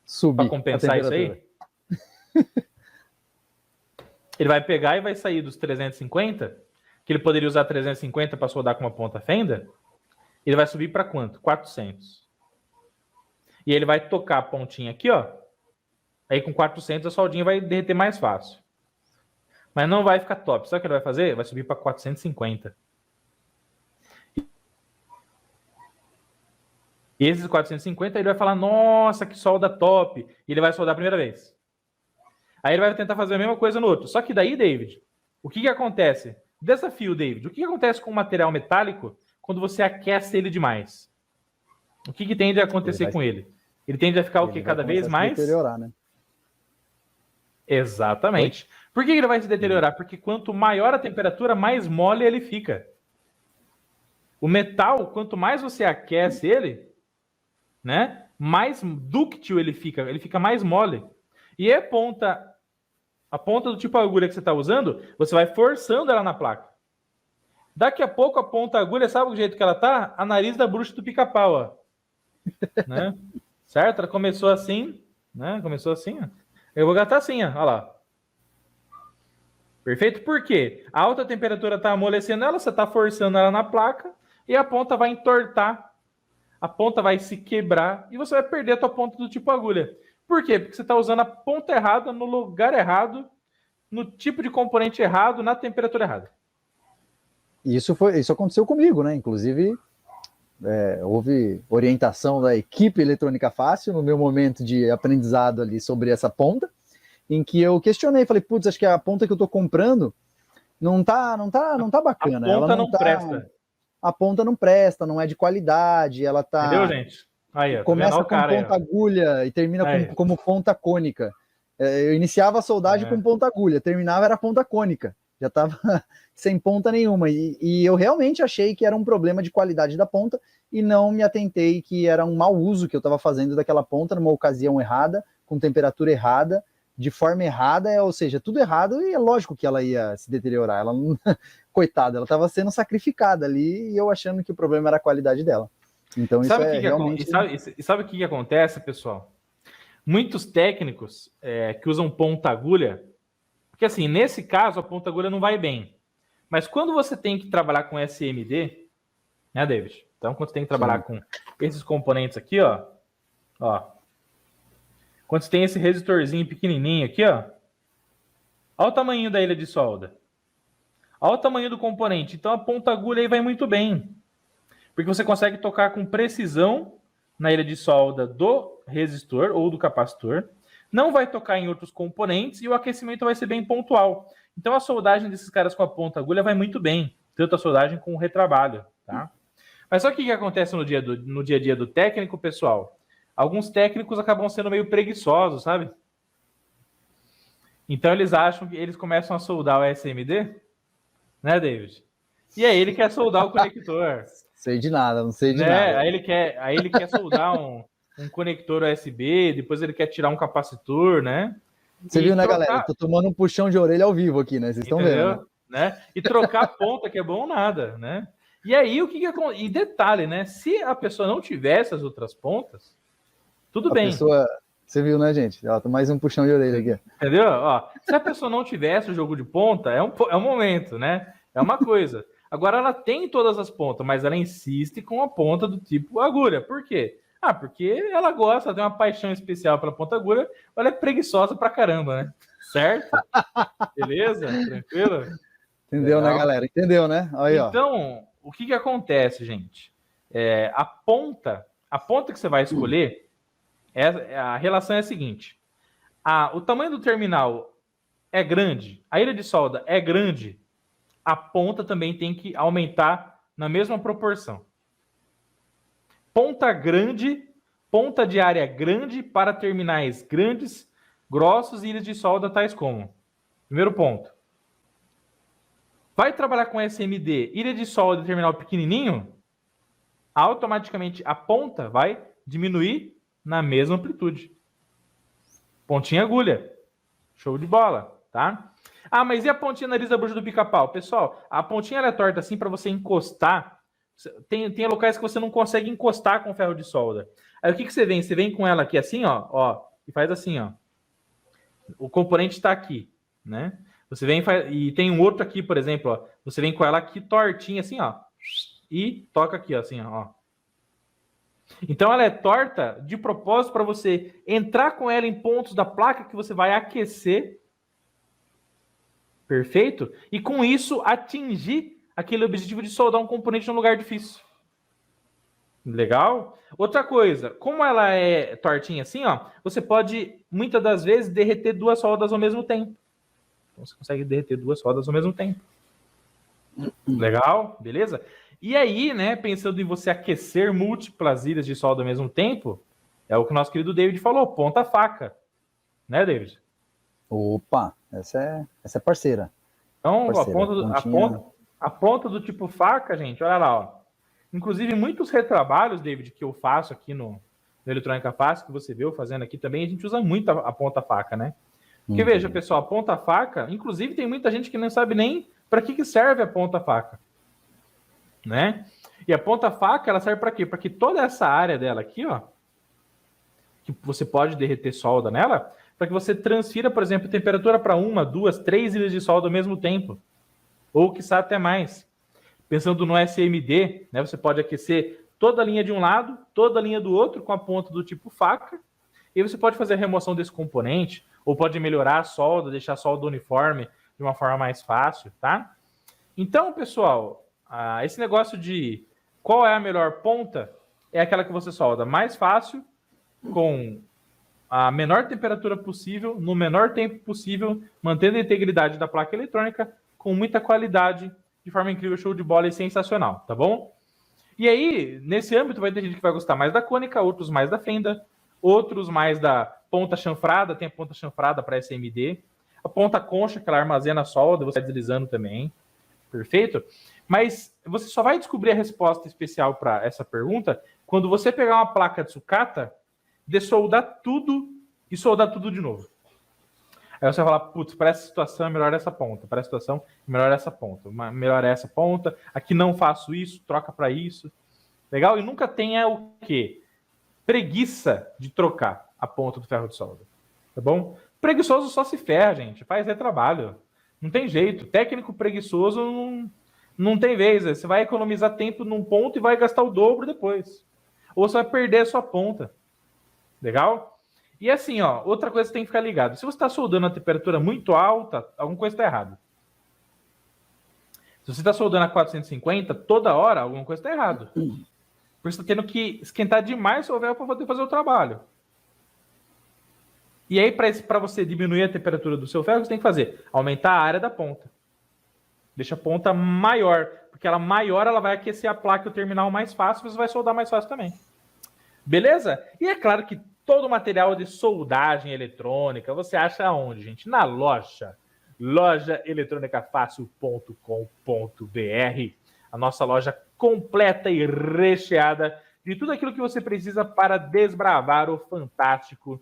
Subir para compensar isso aí? Ele vai pegar e vai sair dos 350, que ele poderia usar 350 para soldar com uma ponta fenda, ele vai subir para quanto? 400. E ele vai tocar a pontinha aqui, ó. Aí com 400 a soldinha vai derreter mais fácil. Mas não vai ficar top. Sabe o que ele vai fazer? Vai subir para 450. E esses 450 ele vai falar, nossa, que solda top. E ele vai soldar a primeira vez. Aí ele vai tentar fazer a mesma coisa no outro. Só que daí, David, o que acontece? Desafio, David. O que acontece com o material metálico quando você aquece ele demais? O que tende a acontecer com ele? Ele tende a ficar o quê? Cada vez mais? Deteriorar, né? Exatamente. Por que ele vai se deteriorar? Porque quanto maior a temperatura, mais mole ele fica. O metal, quanto mais você aquece ele, né, mais dúctil ele fica mais mole. E a ponta do tipo agulha que você está usando, você vai forçando ela na placa. Daqui a pouco a ponta agulha, sabe o jeito que ela tá? A nariz da bruxa do pica-pau, ó. Né? Certo? Ela começou assim, né? Começou assim, ó. Eu vou gastar assim, ó. Olha lá. Perfeito? Por quê? A alta temperatura está amolecendo ela, você está forçando ela na placa e a ponta vai entortar. A ponta vai se quebrar e você vai perder a tua ponta do tipo agulha. Por quê? Porque você está usando a ponta errada, no lugar errado, no tipo de componente errado, na temperatura errada. Isso aconteceu comigo, né? Inclusive, houve orientação da equipe Eletrônica Fácil no meu momento de aprendizado ali sobre essa ponta, em que eu questionei, falei, putz, acho que a ponta que eu tô comprando não tá bacana. A ponta não presta. A ponta não presta, não é de qualidade, ela tá... Entendeu, gente? Aí, ó, começa com cara, ponta agulha e termina como ponta cônica. Eu iniciava a soldagem com ponta agulha, terminava era ponta cônica. Já estava sem ponta nenhuma. E eu realmente achei que era um problema de qualidade da ponta e não me atentei que era um mau uso que eu estava fazendo daquela ponta numa ocasião errada, com temperatura errada, de forma errada, ou seja, tudo errado, e é lógico que ela ia se deteriorar. Ela não... Coitada, ela estava sendo sacrificada ali e eu achando que o problema era a qualidade dela. Então isso sabe realmente... Sabe o que acontece, pessoal? Muitos técnicos que usam ponta agulha, porque assim, nesse caso a ponta agulha não vai bem. Mas quando você tem que trabalhar com SMD, né, David? Então quando você tem que trabalhar com esses componentes aqui, ó, quando você tem esse resistorzinho pequenininho aqui, ó, olha o tamanho da ilha de solda. Olha o tamanho do componente. Então a ponta agulha aí vai muito bem. Porque você consegue tocar com precisão na ilha de solda do resistor ou do capacitor. Não vai tocar em outros componentes e o aquecimento vai ser bem pontual. Então a soldagem desses caras com a ponta agulha vai muito bem. Tanto a soldagem com o retrabalho, tá? Mas só o que acontece no dia a dia do técnico, pessoal? Alguns técnicos acabam sendo meio preguiçosos, sabe? Então eles acham que eles começam a soldar o SMD, né, David? E aí ele quer soldar o conector. Sei de nada, não sei de nada. Aí ele quer soldar um conector USB, depois ele quer tirar um capacitor, né? Você viu, né, galera? Eu tô tomando um puxão de orelha ao vivo aqui, né? Vocês estão vendo, né? E trocar a ponta, que é bom nada, né? E aí, o que acontece? E detalhe, né? Se a pessoa não tivesse as outras pontas, tudo bem. Você viu, né, gente? Ó, tô mais um puxão de orelha aqui. Entendeu? Ó, se a pessoa não tivesse o jogo de ponta, é um momento, né? É uma coisa. Agora, ela tem todas as pontas, mas ela insiste com a ponta do tipo agulha. Por quê? Porque ela gosta, ela tem uma paixão especial pela ponta agulha, ela é preguiçosa pra caramba, né? Certo? Beleza? Tranquilo? Entendeu, Legal. né, galera? Entendeu, né? Aí, então, o que acontece, gente? A ponta que você vai escolher, a relação é a seguinte. O tamanho do terminal é grande, a ilha de solda é grande, a ponta também tem que aumentar na mesma proporção. Ponta grande, ponta de área grande para terminais grandes, grossos e ilhas de solda tais como. Primeiro ponto. Vai trabalhar com SMD, ilha de solda e terminal pequenininho, automaticamente a ponta vai diminuir na mesma amplitude. Pontinha agulha. Show de bola, tá? Mas e a pontinha nariz da bucha do pica-pau? Pessoal, a pontinha ela é torta assim para você encostar. Tem locais que você não consegue encostar com ferro de solda. Aí o que você vem? Você vem com ela aqui assim, ó, e faz assim, ó. O componente está aqui, né? Você vem e tem um outro aqui, por exemplo, ó. Você vem com ela aqui tortinha assim, ó, e toca aqui, ó, assim, ó. Então ela é torta de propósito para você entrar com ela em pontos da placa que você vai aquecer. Perfeito? E com isso atingir aquele objetivo de soldar um componente num lugar difícil. Legal? Outra coisa, como ela é tortinha assim, ó, você pode muitas das vezes derreter duas soldas ao mesmo tempo. Então você consegue derreter duas soldas ao mesmo tempo. Legal? Beleza? E aí, né, pensando em você aquecer múltiplas ilhas de solda ao mesmo tempo, é o que o nosso querido David falou, ponta-faca. Né, David? Opa, essa é parceira. Então, parceira, a ponta do tipo faca, gente, olha lá, ó. Inclusive, muitos retrabalhos, David, que eu faço aqui no Eletrônica Fácil, que você viu fazendo aqui também, a gente usa muito a ponta-faca, né? Porque veja, pessoal, a ponta-faca, inclusive tem muita gente que não sabe nem para que serve a ponta-faca, né? E a ponta-faca, ela serve para quê? Para que toda essa área dela aqui, ó, que você pode derreter solda nela, para que você transfira, por exemplo, temperatura para 1, 2, 3 ilhas de solda ao mesmo tempo, ou quiçá até mais. Pensando no SMD, né, você pode aquecer toda a linha de um lado, toda a linha do outro com a ponta do tipo faca, e você pode fazer a remoção desse componente, ou pode melhorar a solda, deixar a solda uniforme de uma forma mais fácil, tá? Então, pessoal, esse negócio de qual é a melhor ponta é aquela que você solda mais fácil, com a menor temperatura possível, no menor tempo possível, mantendo a integridade da placa eletrônica, com muita qualidade, de forma incrível, show de bola e sensacional, tá bom? E aí, nesse âmbito, vai ter gente que vai gostar mais da cônica, outros mais da fenda, outros mais da ponta chanfrada, tem a ponta chanfrada para SMD, a ponta concha, que ela armazena a solda, você vai deslizando também, perfeito? Mas você só vai descobrir a resposta especial para essa pergunta quando você pegar uma placa de sucata, dessoldar tudo e soldar tudo de novo. Aí você vai falar, putz, para essa situação é melhor essa ponta, para essa situação é melhor essa ponta, melhor essa ponta, aqui não faço isso, troca para isso. Legal? E nunca tenha o quê? Preguiça de trocar a ponta do ferro de solda. Tá bom? Preguiçoso só se ferra, gente. Faz retrabalho. Não tem jeito. Técnico preguiçoso não tem vez. Você vai economizar tempo num ponto e vai gastar o dobro depois. Ou você vai perder a sua ponta. Legal? E assim, ó, outra coisa que você tem que ficar ligado. Se você está soldando a temperatura muito alta, alguma coisa está errada. Se você está soldando a 450, toda hora, alguma coisa está errada. Porque você está tendo que esquentar demais o véu para poder fazer o trabalho. E aí, para você diminuir a temperatura do seu ferro, você tem que fazer? Aumentar a área da ponta. Deixa a ponta maior. Porque ela maior, ela vai aquecer a placa e o terminal mais fácil, você vai soldar mais fácil também. Beleza? E é claro que todo o material de soldagem eletrônica você acha onde, gente? Na loja. lojaeletronicafácil.com.br. A nossa loja completa e recheada de tudo aquilo que você precisa para desbravar o fantástico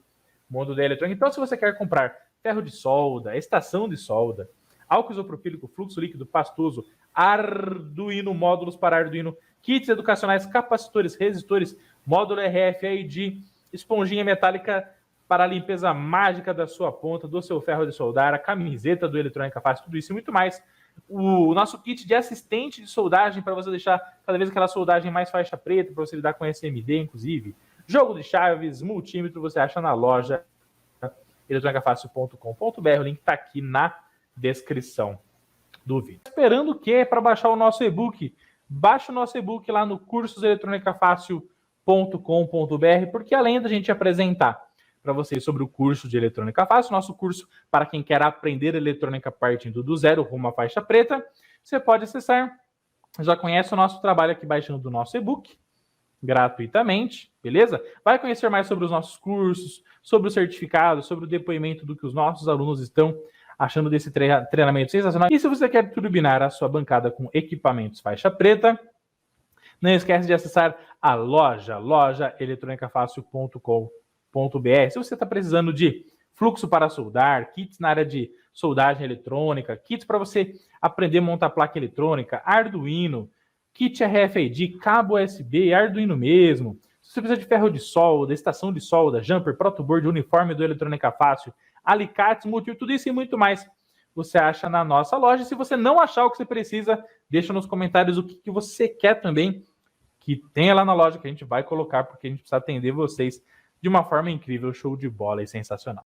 mundo da eletrônica. Então, se você quer comprar ferro de solda, estação de solda, álcool isopropílico, fluxo líquido, pastoso, Arduino, módulos para Arduino, kits educacionais, capacitores, resistores, módulo RFID, esponjinha metálica para a limpeza mágica da sua ponta, do seu ferro de soldar, a camiseta do Eletrônica Fácil, tudo isso e muito mais. O nosso kit de assistente de soldagem para você deixar cada vez aquela soldagem mais faixa preta, para você lidar com SMD, inclusive. jogo de chaves, multímetro, você acha na loja eletronicafácil.com.br. O link está aqui na descrição do vídeo. Esperando o quê? Para baixar o nosso e-book. Baixa o nosso e-book lá no cursoseletronicafácil.com.br, porque além da gente apresentar para vocês sobre o curso de Eletrônica Fácil, nosso curso para quem quer aprender eletrônica partindo do zero rumo à faixa preta, você pode acessar, já conhece o nosso trabalho aqui baixando do nosso e-book, gratuitamente, beleza? Vai conhecer mais sobre os nossos cursos, sobre o certificado, sobre o depoimento do que os nossos alunos estão achando desse treinamento sensacional. E se você quer turbinar a sua bancada com equipamentos faixa preta, não esquece de acessar a loja eletronicafácil.com.br. Se você está precisando de fluxo para soldar, kits na área de soldagem eletrônica, kits para você aprender a montar placa eletrônica, Arduino, kit RFID, cabo USB, Arduino mesmo. Se você precisa de ferro de solda, estação de solda, jumper, protoboard, uniforme do Eletrônica Fácil, alicates, multímetro, tudo isso e muito mais você acha na nossa loja. Se você não achar o que você precisa, deixa nos comentários o que você quer também que tenha lá na loja, que a gente vai colocar, porque a gente precisa atender vocês de uma forma incrível, show de bola e sensacional.